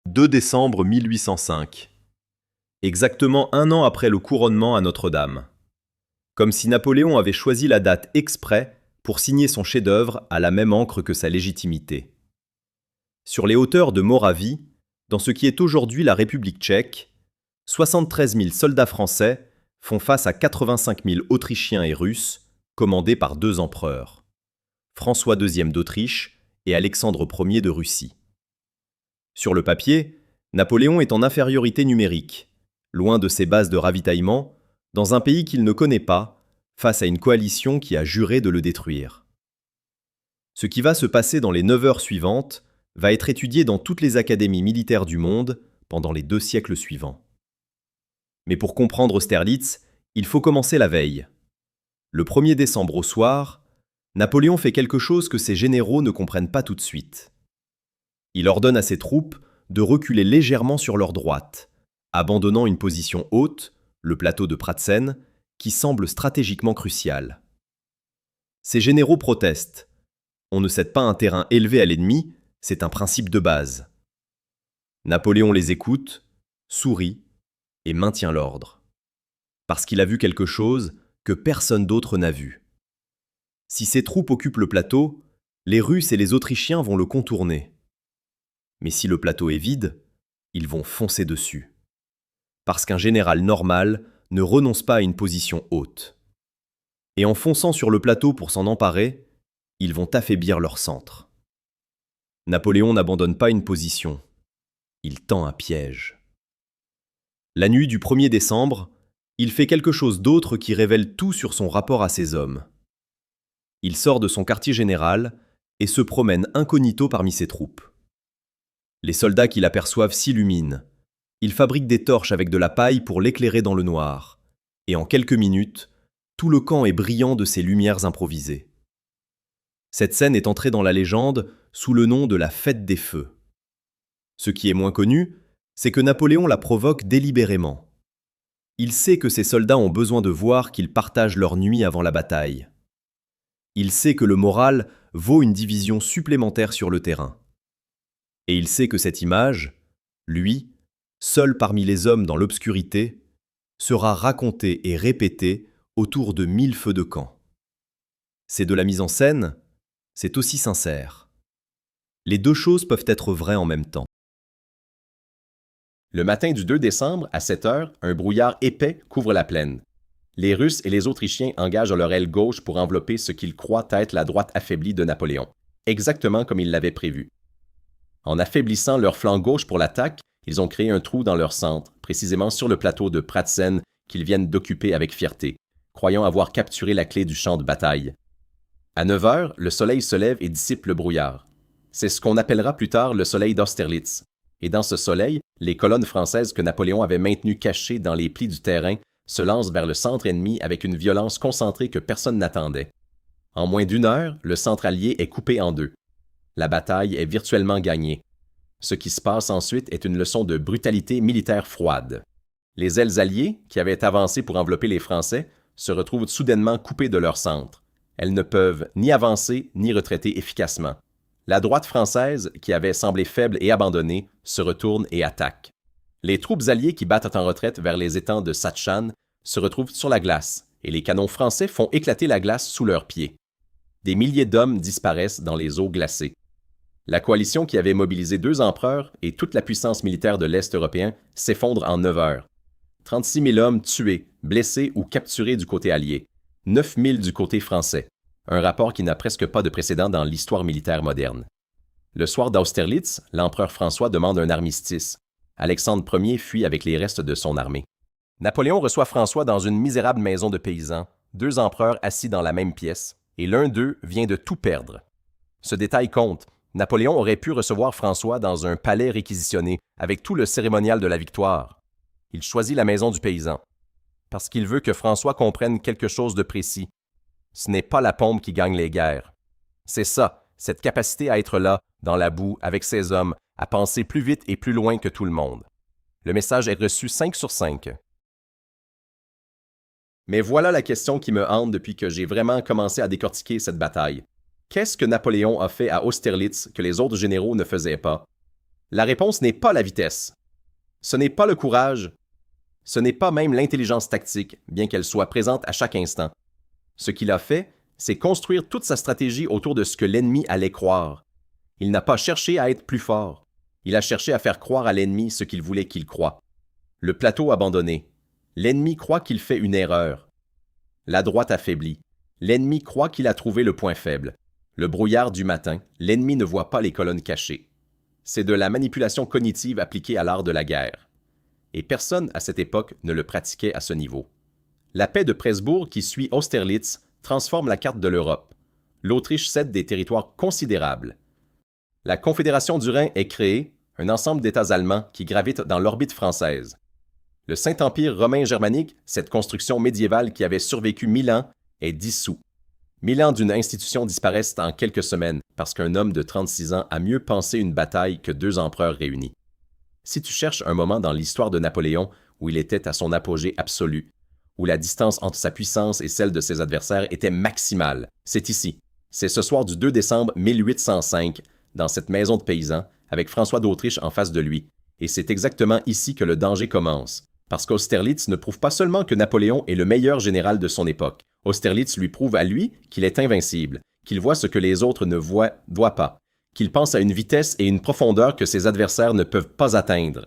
2 décembre 1805. Exactement 1 an après le couronnement à Notre-Dame. Comme si Napoléon avait choisi la date exprès pour signer son chef-d'œuvre à la même encre que sa légitimité. Sur les hauteurs de Moravie, dans ce qui est aujourd'hui la République tchèque, 73 000 soldats français font face à 85 000 Autrichiens et Russes, commandés par 2 empereurs, François II d'Autriche et Alexandre Ier de Russie. Sur le papier, Napoléon est en infériorité numérique, loin de ses bases de ravitaillement, dans un pays qu'il ne connaît pas, face à une coalition qui a juré de le détruire. Ce qui va se passer dans les 9 heures suivantes va être étudié dans toutes les académies militaires du monde pendant les 2 siècles suivants. Mais pour comprendre Austerlitz, il faut commencer la veille. Le 1er décembre au soir, Napoléon fait quelque chose que ses généraux ne comprennent pas tout de suite. Il ordonne à ses troupes de reculer légèrement sur leur droite, abandonnant une position haute, le plateau de Pratzen, qui semble stratégiquement crucial. Ses généraux protestent. On ne cède pas un terrain élevé à l'ennemi, c'est un principe de base. Napoléon les écoute, sourit et maintient l'ordre. Parce qu'il a vu quelque chose que personne d'autre n'a vu. Si ses troupes occupent le plateau, les Russes et les Autrichiens vont le contourner. Mais si le plateau est vide, ils vont foncer dessus. Parce qu'un général normal ne renonce pas à une position haute. Et en fonçant sur le plateau pour s'en emparer, ils vont affaiblir leur centre. Napoléon n'abandonne pas une position. Il tend un piège. La nuit du 1er décembre, il fait quelque chose d'autre qui révèle tout sur son rapport à ses hommes. Il sort de son quartier général et se promène incognito parmi ses troupes. Les soldats qui l'aperçoivent s'illuminent. Il fabrique des torches avec de la paille pour l'éclairer dans le noir. Et en quelques minutes, tout le camp est brillant de ces lumières improvisées. Cette scène est entrée dans la légende sous le nom de la Fête des Feux. Ce qui est moins connu, c'est que Napoléon la provoque délibérément. Il sait que ses soldats ont besoin de voir qu'ils partagent leur nuit avant la bataille. Il sait que le moral vaut une division supplémentaire sur le terrain. Et il sait que cette image, lui, seul parmi les hommes dans l'obscurité, sera racontée et répétée autour de 1000 feux de camp. C'est de la mise en scène, c'est aussi sincère. Les deux choses peuvent être vraies en même temps. Le matin du 2 décembre, à 7 heures, un brouillard épais couvre la plaine. Les Russes et les Autrichiens engagent leur aile gauche pour envelopper ce qu'ils croient être la droite affaiblie de Napoléon, exactement comme ils l'avaient prévu. En affaiblissant leur flanc gauche pour l'attaque, ils ont créé un trou dans leur centre, précisément sur le plateau de Pratzen qu'ils viennent d'occuper avec fierté, croyant avoir capturé la clé du champ de bataille. À 9 heures, le soleil se lève et dissipe le brouillard. C'est ce qu'on appellera plus tard le soleil d'Austerlitz. Et dans ce soleil, les colonnes françaises que Napoléon avait maintenues cachées dans les plis du terrain se lancent vers le centre ennemi avec une violence concentrée que personne n'attendait. En moins d'une heure, le centre allié est coupé en deux. La bataille est virtuellement gagnée. Ce qui se passe ensuite est une leçon de brutalité militaire froide. Les ailes alliées, qui avaient avancé pour envelopper les Français, se retrouvent soudainement coupées de leur centre. Elles ne peuvent ni avancer ni retraiter efficacement. La droite française, qui avait semblé faible et abandonnée, se retourne et attaque. Les troupes alliées qui battent en retraite vers les étangs de Satchan se retrouvent sur la glace, et les canons français font éclater la glace sous leurs pieds. Des milliers d'hommes disparaissent dans les eaux glacées. La coalition qui avait mobilisé 2 empereurs et toute la puissance militaire de l'Est européen s'effondre en 9 heures. 36 000 hommes tués, blessés ou capturés du côté allié, 9 000 du côté français. Un rapport qui n'a presque pas de précédent dans l'histoire militaire moderne. Le soir d'Austerlitz, l'empereur François demande un armistice. Alexandre Ier fuit avec les restes de son armée. Napoléon reçoit François dans une misérable maison de paysans, 2 empereurs assis dans la même pièce, et l'un d'eux vient de tout perdre. Ce détail compte. Napoléon aurait pu recevoir François dans un palais réquisitionné, avec tout le cérémonial de la victoire. Il choisit la maison du paysan, parce qu'il veut que François comprenne quelque chose de précis. Ce n'est pas la pompe qui gagne les guerres. C'est ça, cette capacité à être là, dans la boue, avec ses hommes, à penser plus vite et plus loin que tout le monde. Le message est reçu 5 sur 5. Mais voilà la question qui me hante depuis que j'ai vraiment commencé à décortiquer cette bataille. Qu'est-ce que Napoléon a fait à Austerlitz que les autres généraux ne faisaient pas? La réponse n'est pas la vitesse. Ce n'est pas le courage. Ce n'est pas même l'intelligence tactique, bien qu'elle soit présente à chaque instant. Ce qu'il a fait, c'est construire toute sa stratégie autour de ce que l'ennemi allait croire. Il n'a pas cherché à être plus fort. Il a cherché à faire croire à l'ennemi ce qu'il voulait qu'il croie. Le plateau abandonné. L'ennemi croit qu'il fait une erreur. La droite affaiblie. L'ennemi croit qu'il a trouvé le point faible. Le brouillard du matin. L'ennemi ne voit pas les colonnes cachées. C'est de la manipulation cognitive appliquée à l'art de la guerre. Et personne à cette époque ne le pratiquait à ce niveau. La paix de Presbourg qui suit Austerlitz transforme la carte de l'Europe. L'Autriche cède des territoires considérables. La Confédération du Rhin est créée, un ensemble d'États allemands qui gravitent dans l'orbite française. Le Saint-Empire romain germanique, cette construction médiévale qui avait survécu 1000 ans, est dissous. 1000 ans d'une institution disparaissent en quelques semaines parce qu'un homme de 36 ans a mieux pensé une bataille que 2 empereurs réunis. Si tu cherches un moment dans l'histoire de Napoléon où il était à son apogée absolu, où la distance entre sa puissance et celle de ses adversaires était maximale, c'est ici. C'est ce soir du 2 décembre 1805, dans cette maison de paysans, avec François d'Autriche en face de lui. Et c'est exactement ici que le danger commence. Parce qu'Austerlitz ne prouve pas seulement que Napoléon est le meilleur général de son époque. Austerlitz lui prouve à lui qu'il est invincible, qu'il voit ce que les autres ne voient pas, qu'il pense à une vitesse et une profondeur que ses adversaires ne peuvent pas atteindre.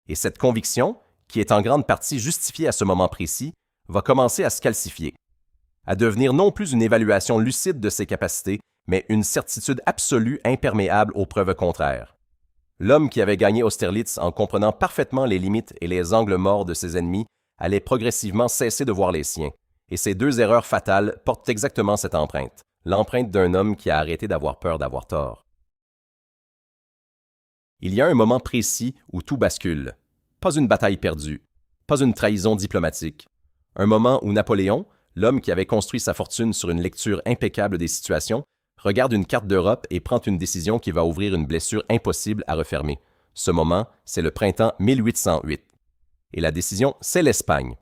Et cette conviction, qui est en grande partie justifiée à ce moment précis, va commencer à se calcifier, à devenir non plus une évaluation lucide de ses capacités, mais une certitude absolue imperméable aux preuves contraires. L'homme qui avait gagné Austerlitz en comprenant parfaitement les limites et les angles morts de ses ennemis allait progressivement cesser de voir les siens, et ces 2 erreurs fatales portent exactement cette empreinte, l'empreinte d'un homme qui a arrêté d'avoir peur d'avoir tort. Il y a un moment précis où tout bascule. Pas une bataille perdue, pas une trahison diplomatique. Un moment où Napoléon, l'homme qui avait construit sa fortune sur une lecture impeccable des situations, regarde une carte d'Europe et prend une décision qui va ouvrir une blessure impossible à refermer. Ce moment, c'est le printemps 1808. Et la décision, c'est l'Espagne.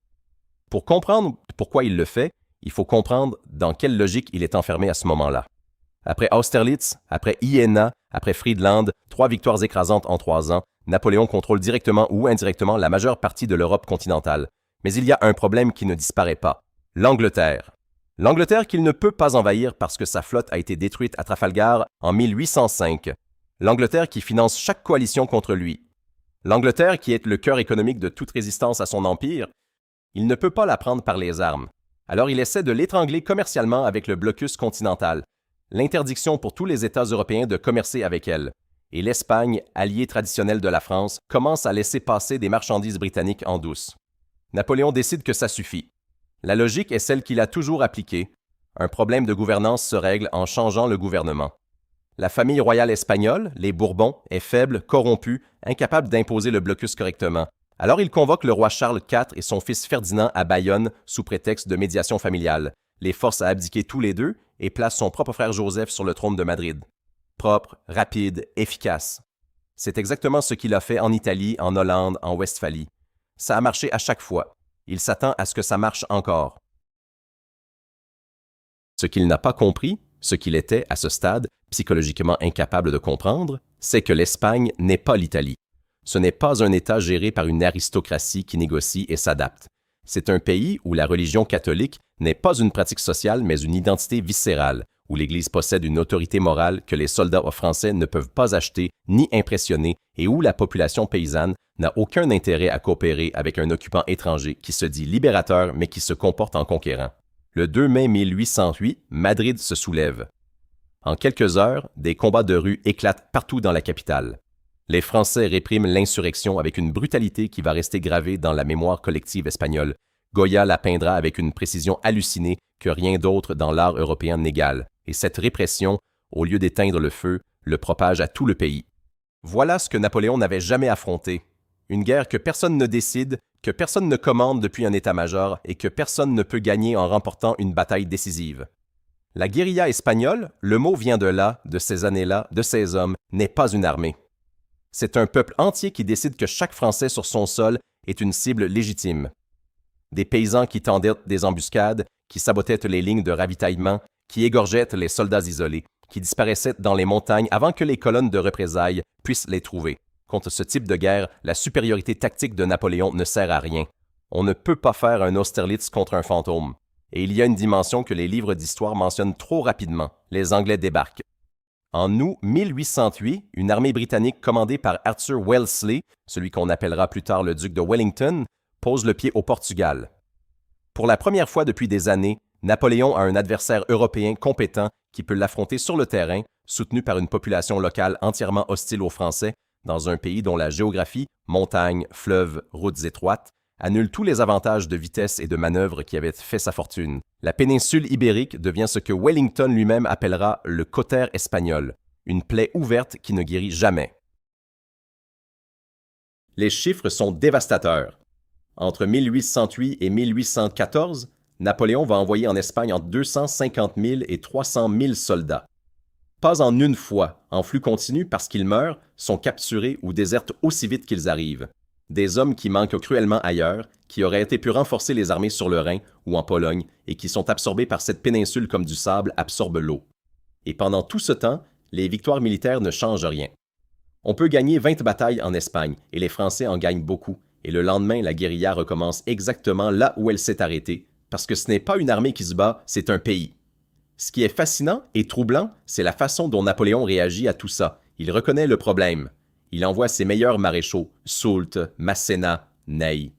Pour comprendre pourquoi il le fait, il faut comprendre dans quelle logique il est enfermé à ce moment-là. Après Austerlitz, après Iéna, après Friedland, 3 victoires écrasantes en 3 ans, Napoléon contrôle directement ou indirectement la majeure partie de l'Europe continentale. Mais il y a un problème qui ne disparaît pas. L'Angleterre. L'Angleterre qu'il ne peut pas envahir parce que sa flotte a été détruite à Trafalgar en 1805. L'Angleterre qui finance chaque coalition contre lui. L'Angleterre qui est le cœur économique de toute résistance à son empire. Il ne peut pas la prendre par les armes. Alors il essaie de l'étrangler commercialement avec le blocus continental, l'interdiction pour tous les États européens de commercer avec elle. Et l'Espagne, alliée traditionnelle de la France, commence à laisser passer des marchandises britanniques en douce. Napoléon décide que ça suffit. La logique est celle qu'il a toujours appliquée. Un problème de gouvernance se règle en changeant le gouvernement. La famille royale espagnole, les Bourbons, est faible, corrompue, incapable d'imposer le blocus correctement. Alors il convoque le roi Charles IV et son fils Ferdinand à Bayonne sous prétexte de médiation familiale, les force à abdiquer tous les deux et place son propre frère Joseph sur le trône de Madrid. Propre, rapide, efficace. C'est exactement ce qu'il a fait en Italie, en Hollande, en Westphalie. Ça a marché à chaque fois. Il s'attend à ce que ça marche encore. Ce qu'il n'a pas compris, ce qu'il était à ce stade, psychologiquement incapable de comprendre, c'est que l'Espagne n'est pas l'Italie. Ce n'est pas un État géré par une aristocratie qui négocie et s'adapte. C'est un pays où la religion catholique n'est pas une pratique sociale mais une identité viscérale, où l'Église possède une autorité morale que les soldats français ne peuvent pas acheter ni impressionner et où la population paysanne n'a aucun intérêt à coopérer avec un occupant étranger qui se dit libérateur mais qui se comporte en conquérant. Le 2 mai 1808, Madrid se soulève. En quelques heures, des combats de rue éclatent partout dans la capitale. Les Français répriment l'insurrection avec une brutalité qui va rester gravée dans la mémoire collective espagnole. Goya la peindra avec une précision hallucinée que rien d'autre dans l'art européen n'égale. Et cette répression, au lieu d'éteindre le feu, le propage à tout le pays. Voilà ce que Napoléon n'avait jamais affronté. Une guerre que personne ne décide, que personne ne commande depuis un état-major et que personne ne peut gagner en remportant une bataille décisive. La guérilla espagnole, le mot vient de là, de ces années-là, de ces hommes, n'est pas une armée. C'est un peuple entier qui décide que chaque Français sur son sol est une cible légitime. Des paysans qui tendaient des embuscades, qui sabotaient les lignes de ravitaillement, qui égorgeaient les soldats isolés, qui disparaissaient dans les montagnes avant que les colonnes de représailles puissent les trouver. Contre ce type de guerre, la supériorité tactique de Napoléon ne sert à rien. On ne peut pas faire un Austerlitz contre un fantôme. Et il y a une dimension que les livres d'histoire mentionnent trop rapidement. Les Anglais débarquent. En août 1808, une armée britannique commandée par Arthur Wellesley, celui qu'on appellera plus tard le duc de Wellington, pose le pied au Portugal. Pour la première fois depuis des années, Napoléon a un adversaire européen compétent qui peut l'affronter sur le terrain, soutenu par une population locale entièrement hostile aux Français, dans un pays dont la géographie, montagnes, fleuves, routes étroites, annule tous les avantages de vitesse et de manœuvre qui avaient fait sa fortune. La péninsule ibérique devient ce que Wellington lui-même appellera le cautère espagnol, une plaie ouverte qui ne guérit jamais. Les chiffres sont dévastateurs. Entre 1808 et 1814, Napoléon va envoyer en Espagne entre 250 000 et 300 000 soldats. Pas en une fois, en flux continu parce qu'ils meurent, sont capturés ou désertent aussi vite qu'ils arrivent. Des hommes qui manquent cruellement ailleurs, qui auraient été pu renforcer les armées sur le Rhin ou en Pologne et qui sont absorbés par cette péninsule comme du sable absorbe l'eau. Et pendant tout ce temps, les victoires militaires ne changent rien. On peut gagner 20 batailles en Espagne et les Français en gagnent beaucoup, et le lendemain, la guérilla recommence exactement là où elle s'est arrêtée, parce que ce n'est pas une armée qui se bat, c'est un pays. Ce qui est fascinant et troublant, c'est la façon dont Napoléon réagit à tout ça. Il reconnaît le problème. Il envoie ses meilleurs maréchaux, Soult, Masséna, Ney.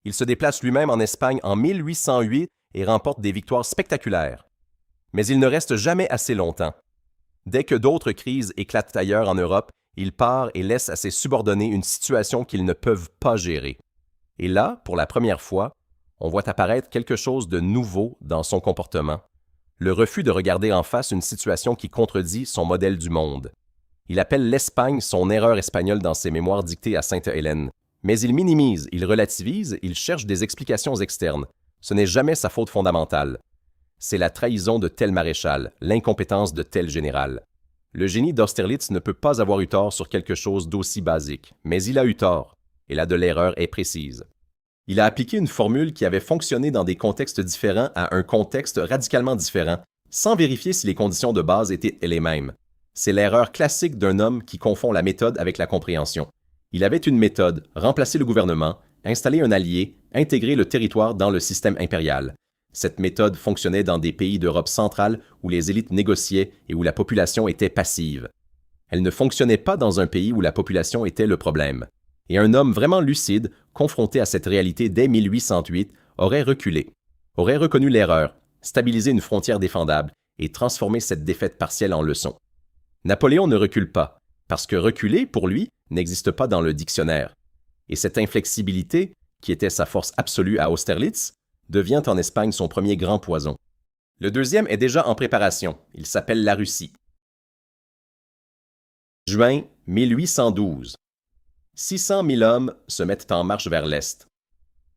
Il se déplace lui-même en Espagne en 1808 et remporte des victoires spectaculaires. Mais il ne reste jamais assez longtemps. Dès que d'autres crises éclatent ailleurs en Europe, il part et laisse à ses subordonnés une situation qu'ils ne peuvent pas gérer. Et là, pour la première fois, on voit apparaître quelque chose de nouveau dans son comportement. Le refus de regarder en face une situation qui contredit son modèle du monde. Il appelle l'Espagne son erreur espagnole dans ses mémoires dictées à Sainte-Hélène. Mais il minimise, il relativise, il cherche des explications externes. Ce n'est jamais sa faute fondamentale. C'est la trahison de tel maréchal, l'incompétence de tel général. Le génie d'Austerlitz ne peut pas avoir eu tort sur quelque chose d'aussi basique, mais il a eu tort, et là de l'erreur est précise. Il a appliqué une formule qui avait fonctionné dans des contextes différents à un contexte radicalement différent, sans vérifier si les conditions de base étaient les mêmes. C'est l'erreur classique d'un homme qui confond la méthode avec la compréhension. Il avait une méthode, remplacer le gouvernement, installer un allié, intégrer le territoire dans le système impérial. Cette méthode fonctionnait dans des pays d'Europe centrale où les élites négociaient et où la population était passive. Elle ne fonctionnait pas dans un pays où la population était le problème. Et un homme vraiment lucide, confronté à cette réalité dès 1808, aurait reculé, aurait reconnu l'erreur, stabilisé une frontière défendable et transformé cette défaite partielle en leçon. Napoléon ne recule pas, parce que reculer, pour lui, n'existe pas dans le dictionnaire. Et cette inflexibilité, qui était sa force absolue à Austerlitz, devient en Espagne son premier grand poison. Le deuxième est déjà en préparation. Il s'appelle la Russie. Juin 1812. 600 000 hommes se mettent en marche vers l'Est.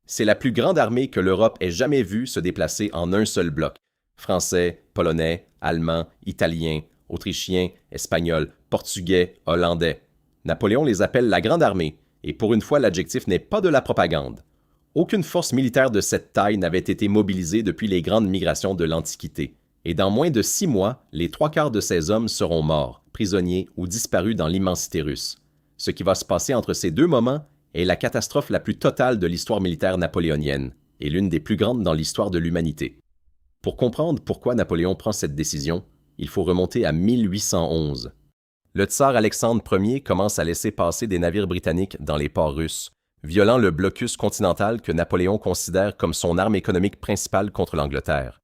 C'est la plus grande armée que l'Europe ait jamais vue se déplacer en un seul bloc. Français, Polonais, Allemands, Italiens, Autrichiens, Espagnols, Portugais, Hollandais. Napoléon les appelle la Grande Armée, et pour une fois l'adjectif n'est pas de la propagande. Aucune force militaire de cette taille n'avait été mobilisée depuis les grandes migrations de l'Antiquité, et dans moins de 6 mois, les 3/4 de ces hommes seront morts, prisonniers ou disparus dans l'immensité russe. Ce qui va se passer entre ces deux moments est la catastrophe la plus totale de l'histoire militaire napoléonienne, et l'une des plus grandes dans l'histoire de l'humanité. Pour comprendre pourquoi Napoléon prend cette décision, il faut remonter à 1811. Le tsar Alexandre Ier commence à laisser passer des navires britanniques dans les ports russes, violant le blocus continental que Napoléon considère comme son arme économique principale contre l'Angleterre.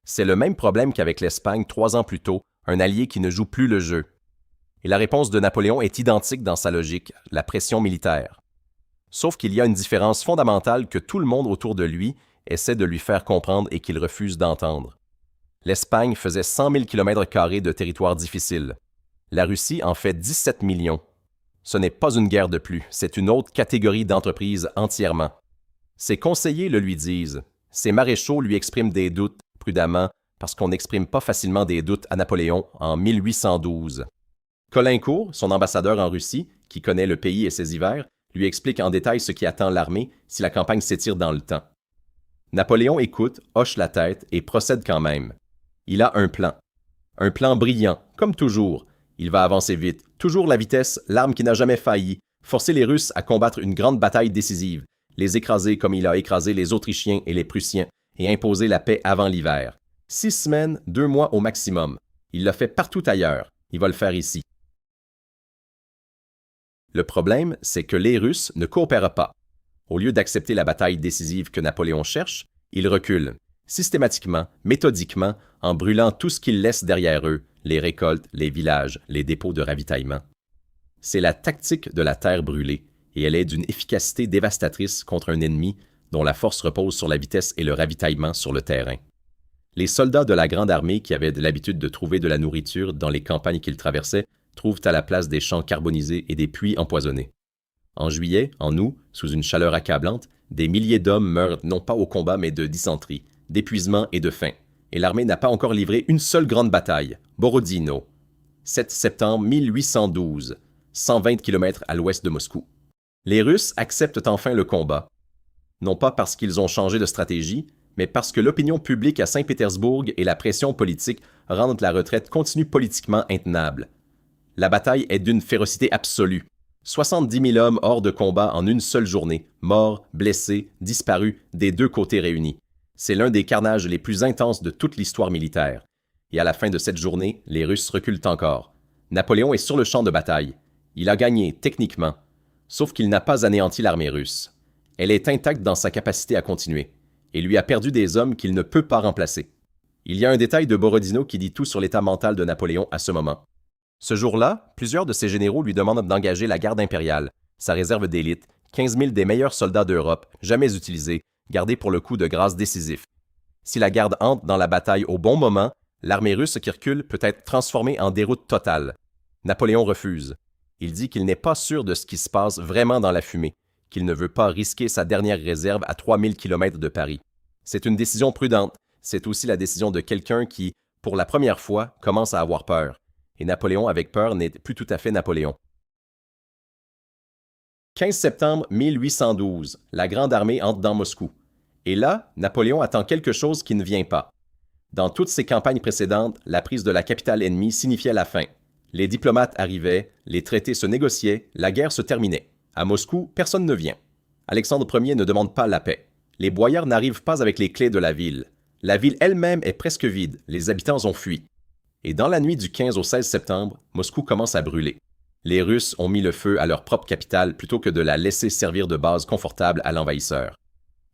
C'est le même problème qu'avec l'Espagne 3 ans plus tôt, un allié qui ne joue plus le jeu. Et la réponse de Napoléon est identique dans sa logique, la pression militaire. Sauf qu'il y a une différence fondamentale que tout le monde autour de lui essaie de lui faire comprendre et qu'il refuse d'entendre. L'Espagne faisait 100 000 km² de territoire difficile. La Russie en fait 17 millions. Ce n'est pas une guerre de plus, c'est une autre catégorie d'entreprises entièrement. Ses conseillers le lui disent. Ses maréchaux lui expriment des doutes, prudemment, parce qu'on n'exprime pas facilement des doutes à Napoléon en 1812. Caulaincourt, son ambassadeur en Russie, qui connaît le pays et ses hivers, lui explique en détail ce qui attend l'armée si la campagne s'étire dans le temps. Napoléon écoute, hoche la tête et procède quand même. Il a un plan. Un plan brillant, comme toujours. Il va avancer vite, toujours la vitesse, l'arme qui n'a jamais failli, forcer les Russes à combattre une grande bataille décisive, les écraser comme il a écrasé les Autrichiens et les Prussiens, et imposer la paix avant l'hiver. 6 semaines, 2 mois au maximum. Il l'a fait partout ailleurs. Il va le faire ici. Le problème, c'est que les Russes ne coopèrent pas. Au lieu d'accepter la bataille décisive que Napoléon cherche, ils reculent, systématiquement, méthodiquement, en brûlant tout ce qu'ils laissent derrière eux, les récoltes, les villages, les dépôts de ravitaillement. C'est la tactique de la terre brûlée, et elle est d'une efficacité dévastatrice contre un ennemi dont la force repose sur la vitesse et le ravitaillement sur le terrain. Les soldats de la Grande Armée qui avaient l'habitude de trouver de la nourriture dans les campagnes qu'ils traversaient trouvent à la place des champs carbonisés et des puits empoisonnés. En juillet, en août, sous une chaleur accablante, des milliers d'hommes meurent non pas au combat mais de dysenterie, d'épuisement et de faim. Et l'armée n'a pas encore livré une seule grande bataille, Borodino. 7 septembre 1812, 120 km à l'ouest de Moscou. Les Russes acceptent enfin le combat. Non pas parce qu'ils ont changé de stratégie, mais parce que l'opinion publique à Saint-Pétersbourg et la pression politique rendent la retraite continue politiquement intenable. La bataille est d'une férocité absolue. 70 000 hommes hors de combat en une seule journée, morts, blessés, disparus, des deux côtés réunis. C'est l'un des carnages les plus intenses de toute l'histoire militaire. Et à la fin de cette journée, les Russes reculent encore. Napoléon est sur le champ de bataille. Il a gagné, techniquement. Sauf qu'il n'a pas anéanti l'armée russe. Elle est intacte dans sa capacité à continuer, et lui a perdu des hommes qu'il ne peut pas remplacer. Il y a un détail de Borodino qui dit tout sur l'état mental de Napoléon à ce moment. Ce jour-là, plusieurs de ses généraux lui demandent d'engager la garde impériale, sa réserve d'élite, 15 000 des meilleurs soldats d'Europe, jamais utilisés, gardés pour le coup de grâce décisif. Si la garde entre dans la bataille au bon moment, l'armée russe qui recule peut être transformée en déroute totale. Napoléon refuse. Il dit qu'il n'est pas sûr de ce qui se passe vraiment dans la fumée, qu'il ne veut pas risquer sa dernière réserve à 3000 km de Paris. C'est une décision prudente. C'est aussi la décision de quelqu'un qui, pour la première fois, commence à avoir peur. et Napoléon avec peur n'est plus tout à fait Napoléon. 15 septembre 1812, la Grande Armée entre dans Moscou. Et là, Napoléon attend quelque chose qui ne vient pas. Dans toutes ses campagnes précédentes, la prise de la capitale ennemie signifiait la fin. Les diplomates arrivaient, les traités se négociaient, la guerre se terminait. À Moscou, personne ne vient. Alexandre Ier ne demande pas la paix. Les boyards n'arrivent pas avec les clés de la ville. La ville elle-même est presque vide, les habitants ont fui. Et dans la nuit du 15 au 16 septembre, Moscou commence à brûler. Les Russes ont mis le feu à leur propre capitale plutôt que de la laisser servir de base confortable à l'envahisseur.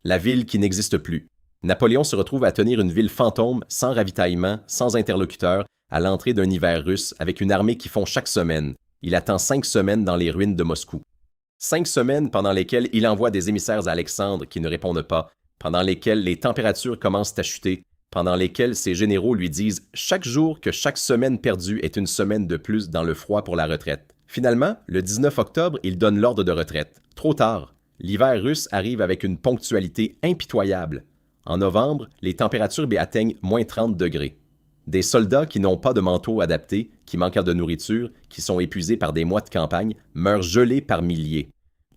La ville qui n'existe plus. Napoléon se retrouve à tenir une ville fantôme, sans ravitaillement, sans interlocuteur, à l'entrée d'un hiver russe, avec une armée qui fond chaque semaine. Il attend 5 semaines dans les ruines de Moscou. 5 semaines pendant lesquelles il envoie des émissaires à Alexandre qui ne répondent pas, pendant lesquelles les températures commencent à chuter, pendant lesquelles ses généraux lui disent chaque jour que chaque semaine perdue est une semaine de plus dans le froid pour la retraite. Finalement, le 19 octobre, il donne l'ordre de retraite. Trop tard. L'hiver russe arrive avec une ponctualité impitoyable. En novembre, les températures atteignent moins 30 degrés. Des soldats qui n'ont pas de manteau adapté, qui manquent de nourriture, qui sont épuisés par des mois de campagne, meurent gelés par milliers.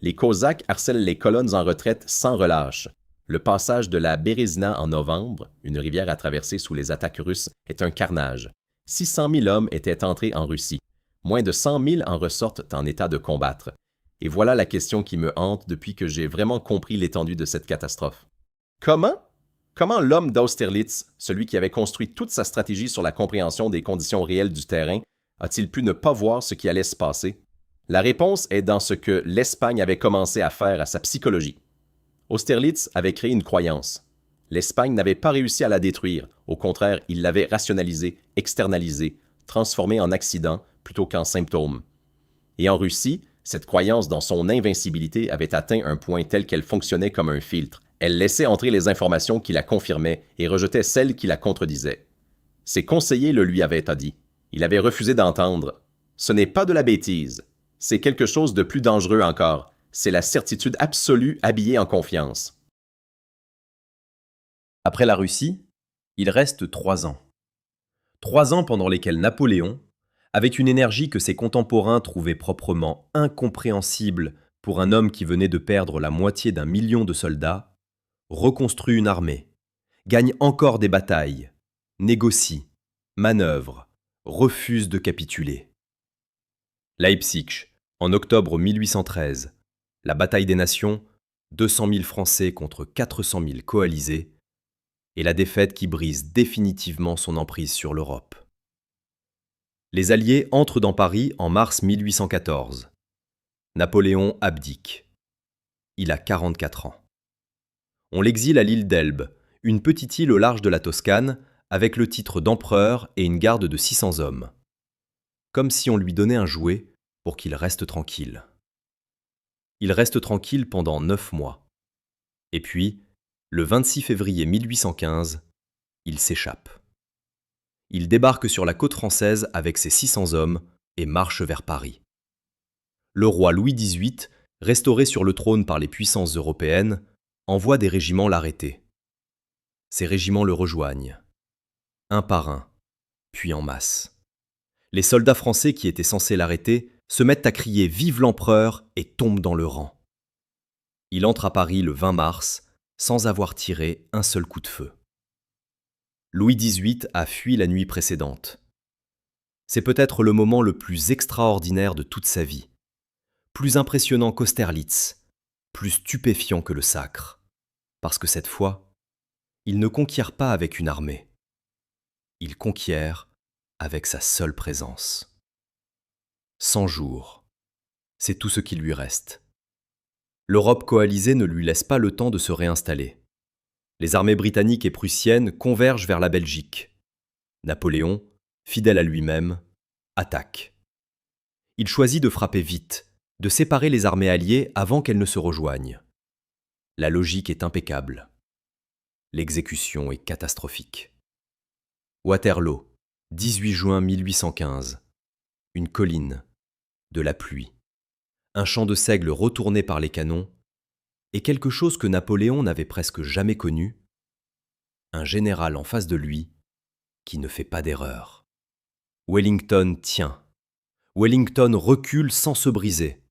Les Cosaques harcèlent les colonnes en retraite sans relâche. Le passage de la Bérésina en novembre, une rivière à traverser sous les attaques russes, est un carnage. 600 000 hommes étaient entrés en Russie. Moins de 100 000 en ressortent en état de combattre. Et voilà la question qui me hante depuis que j'ai vraiment compris l'étendue de cette catastrophe. Comment l'homme d'Austerlitz, celui qui avait construit toute sa stratégie sur la compréhension des conditions réelles du terrain, a-t-il pu ne pas voir ce qui allait se passer? La réponse est dans ce que l'Espagne avait commencé à faire à sa psychologie. Austerlitz avait créé une croyance. L'Espagne n'avait pas réussi à la détruire. Au contraire, il l'avait rationalisée, externalisée, transformée en accident plutôt qu'en symptôme. Et en Russie, cette croyance dans son invincibilité avait atteint un point tel qu'elle fonctionnait comme un filtre. Elle laissait entrer les informations qui la confirmaient et rejetait celles qui la contredisaient. Ses conseillers le lui avaient dit. Il avait refusé d'entendre. Ce n'est pas de la bêtise. C'est quelque chose de plus dangereux encore. C'est la certitude absolue habillée en confiance. Après la Russie, il reste 3 ans. 3 ans pendant lesquels Napoléon, avec une énergie que ses contemporains trouvaient proprement incompréhensible pour un homme qui venait de perdre la moitié d'1 million de soldats, reconstruit une armée, gagne encore des batailles, négocie, manœuvre, refuse de capituler. Leipzig, en octobre 1813, la bataille des nations, 200 000 Français contre 400 000 coalisés, et la défaite qui brise définitivement son emprise sur l'Europe. Les Alliés entrent dans Paris en mars 1814. Napoléon abdique. Il a 44 ans. On l'exile à l'île d'Elbe, une petite île au large de la Toscane, avec le titre d'empereur et une garde de 600 hommes. Comme si on lui donnait un jouet pour qu'il reste tranquille. Il reste tranquille pendant 9 mois. Et puis, le 26 février 1815, il s'échappe. Il débarque sur la côte française avec ses 600 hommes et marche vers Paris. Le roi Louis XVIII, restauré sur le trône par les puissances européennes, envoie des régiments l'arrêter. Ces régiments le rejoignent, un par un, puis en masse. Les soldats français qui étaient censés l'arrêter se mettent à crier « Vive l'empereur !» et tombent dans le rang. Il entre à Paris le 20 mars, sans avoir tiré un seul coup de feu. Louis XVIII a fui la nuit précédente. C'est peut-être le moment le plus extraordinaire de toute sa vie, plus impressionnant qu'Austerlitz, plus stupéfiant que le Sacre, parce que cette fois, il ne conquiert pas avec une armée, il conquiert avec sa seule présence. 100 jours, c'est tout ce qui lui reste. L'Europe coalisée ne lui laisse pas le temps de se réinstaller. Les armées britanniques et prussiennes convergent vers la Belgique. Napoléon, fidèle à lui-même, attaque. Il choisit de frapper vite, de séparer les armées alliées avant qu'elles ne se rejoignent. La logique est impeccable. L'exécution est catastrophique. Waterloo, 18 juin 1815. Une colline, de la pluie, un champ de seigle retourné par les canons, et quelque chose que Napoléon n'avait presque jamais connu, un général en face de lui qui ne fait pas d'erreur. Wellington tient. Wellington recule sans se briser.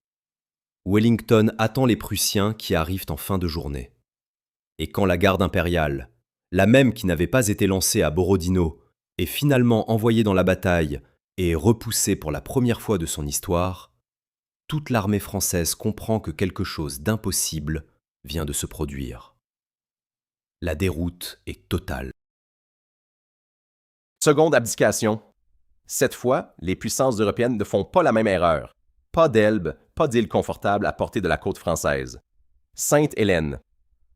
Wellington attend les Prussiens qui arrivent en fin de journée. Et quand la garde impériale, la même qui n'avait pas été lancée à Borodino, est finalement envoyée dans la bataille et repoussée pour la première fois de son histoire, toute l'armée française comprend que quelque chose d'impossible vient de se produire. La déroute est totale. Seconde abdication. Cette fois, les puissances européennes ne font pas la même erreur. Pas d'Elbe, pas d'île confortable à portée de la côte française. Sainte-Hélène.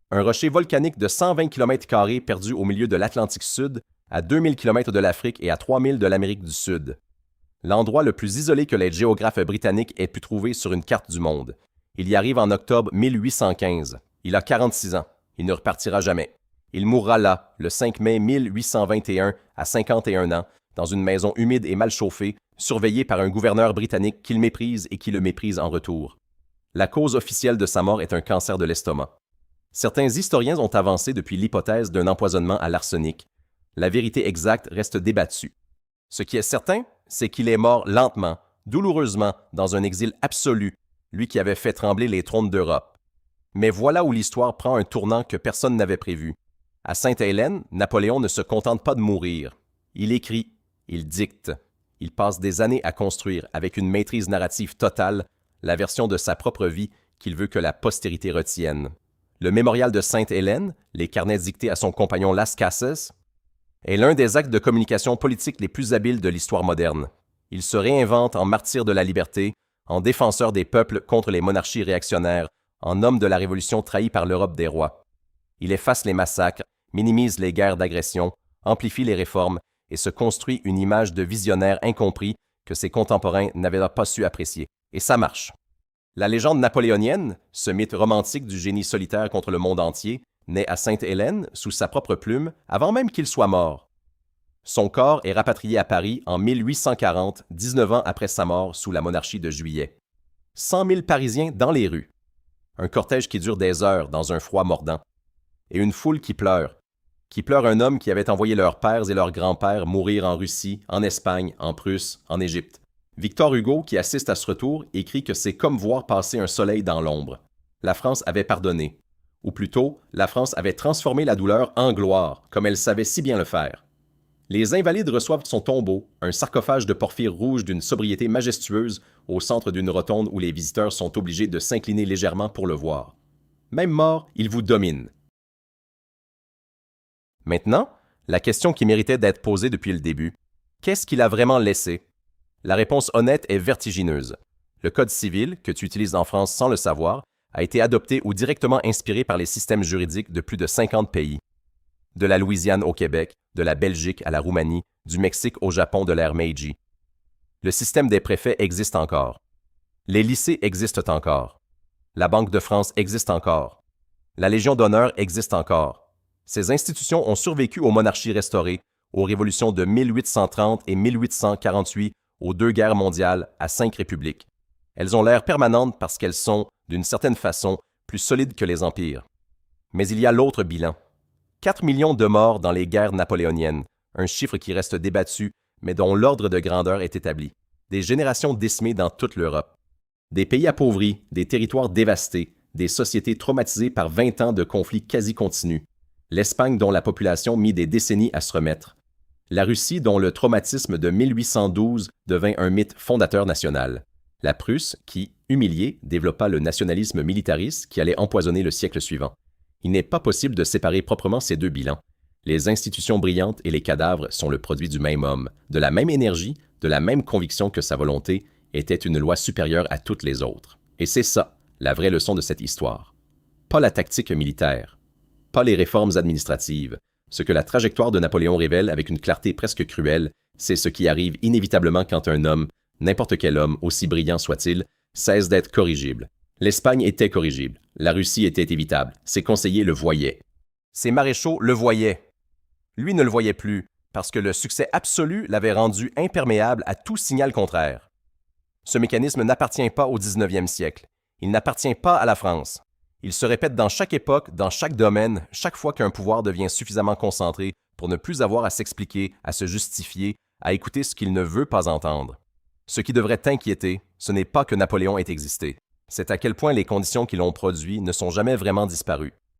Un rocher volcanique de 120 km² perdu au milieu de l'Atlantique Sud, à 2000 km de l'Afrique et à 3000 de l'Amérique du Sud. L'endroit le plus isolé que les géographes britanniques aient pu trouver sur une carte du monde. Il y arrive en octobre 1815. Il a 46 ans. Il ne repartira jamais. Il mourra là, le 5 mai 1821, à 51 ans, dans une maison humide et mal chauffée, surveillée par un gouverneur britannique qu'il méprise et qui le méprise en retour. La cause officielle de sa mort est un cancer de l'estomac. Certains historiens ont avancé depuis l'hypothèse d'un empoisonnement à l'arsenic. La vérité exacte reste débattue. Ce qui est certain, c'est qu'il est mort lentement, douloureusement, dans un exil absolu, lui qui avait fait trembler les trônes d'Europe. Mais voilà où l'histoire prend un tournant que personne n'avait prévu. À Sainte-Hélène, Napoléon ne se contente pas de mourir. Il écrit, il dicte, il passe des années à construire, avec une maîtrise narrative totale, la version de sa propre vie qu'il veut que la postérité retienne. Le mémorial de Sainte-Hélène, les carnets dictés à son compagnon Las Casas, est l'un des actes de communication politique les plus habiles de l'histoire moderne. Il se réinvente en martyr de la liberté, en défenseur des peuples contre les monarchies réactionnaires, en homme de la Révolution trahi par l'Europe des rois. Il efface les massacres, minimise les guerres d'agression, amplifie les réformes et se construit une image de visionnaire incompris que ses contemporains n'avaient pas su apprécier. Et ça marche. La légende napoléonienne, ce mythe romantique du génie solitaire contre le monde entier, naît à Sainte-Hélène, sous sa propre plume, avant même qu'il soit mort. Son corps est rapatrié à Paris en 1840, 19 ans après sa mort sous la monarchie de Juillet. 100 000 Parisiens dans les rues. Un cortège qui dure des heures dans un froid mordant. Et une foule qui pleure un homme qui avait envoyé leurs pères et leurs grands-pères mourir en Russie, en Espagne, en Prusse, en Égypte. Victor Hugo, qui assiste à ce retour, écrit que c'est comme voir passer un soleil dans l'ombre. La France avait pardonné. Ou plutôt, la France avait transformé la douleur en gloire, comme elle savait si bien le faire. Les Invalides reçoivent son tombeau, un sarcophage de porphyre rouge d'une sobriété majestueuse, au centre d'une rotonde où les visiteurs sont obligés de s'incliner légèrement pour le voir. Même mort, il vous domine. Maintenant, la question qui méritait d'être posée depuis le début, qu'est-ce qu'il a vraiment laissé? La réponse honnête est vertigineuse. Le Code civil, que tu utilises en France sans le savoir, a été adopté ou directement inspiré par les systèmes juridiques de plus de 50 pays. De la Louisiane au Québec, de la Belgique à la Roumanie, du Mexique au Japon de l'ère Meiji. Le système des préfets existe encore. Les lycées existent encore. La Banque de France existe encore. La Légion d'honneur existe encore. Ces institutions ont survécu aux monarchies restaurées, aux révolutions de 1830 et 1848, aux 2 guerres mondiales, à 5 républiques. Elles ont l'air permanentes parce qu'elles sont, d'une certaine façon, plus solides que les empires. Mais il y a l'autre bilan. 4 millions de morts dans les guerres napoléoniennes, un chiffre qui reste débattu, mais dont l'ordre de grandeur est établi. Des générations décimées dans toute l'Europe. Des pays appauvris, des territoires dévastés, des sociétés traumatisées par 20 ans de conflits quasi continus. L'Espagne dont la population mit des décennies à se remettre. La Russie dont le traumatisme de 1812 devint un mythe fondateur national. La Prusse qui, humiliée, développa le nationalisme militariste qui allait empoisonner le siècle suivant. Il n'est pas possible de séparer proprement ces 2 bilans. Les institutions brillantes et les cadavres sont le produit du même homme, de la même énergie, de la même conviction que sa volonté était une loi supérieure à toutes les autres. Et c'est ça, la vraie leçon de cette histoire. Pas la tactique militaire, pas les réformes administratives. Ce que la trajectoire de Napoléon révèle avec une clarté presque cruelle, c'est ce qui arrive inévitablement quand un homme, n'importe quel homme, aussi brillant soit-il, cesse d'être corrigible. L'Espagne était corrigible, la Russie était évitable, ses conseillers le voyaient. Ses maréchaux le voyaient. Lui ne le voyait plus, parce que le succès absolu l'avait rendu imperméable à tout signal contraire. Ce mécanisme n'appartient pas au 19e siècle. Il n'appartient pas à la France. Il se répète dans chaque époque, dans chaque domaine, chaque fois qu'un pouvoir devient suffisamment concentré pour ne plus avoir à s'expliquer, à se justifier, à écouter ce qu'il ne veut pas entendre. Ce qui devrait t'inquiéter, ce n'est pas que Napoléon ait existé. C'est à quel point les conditions qui l'ont produit ne sont jamais vraiment disparues.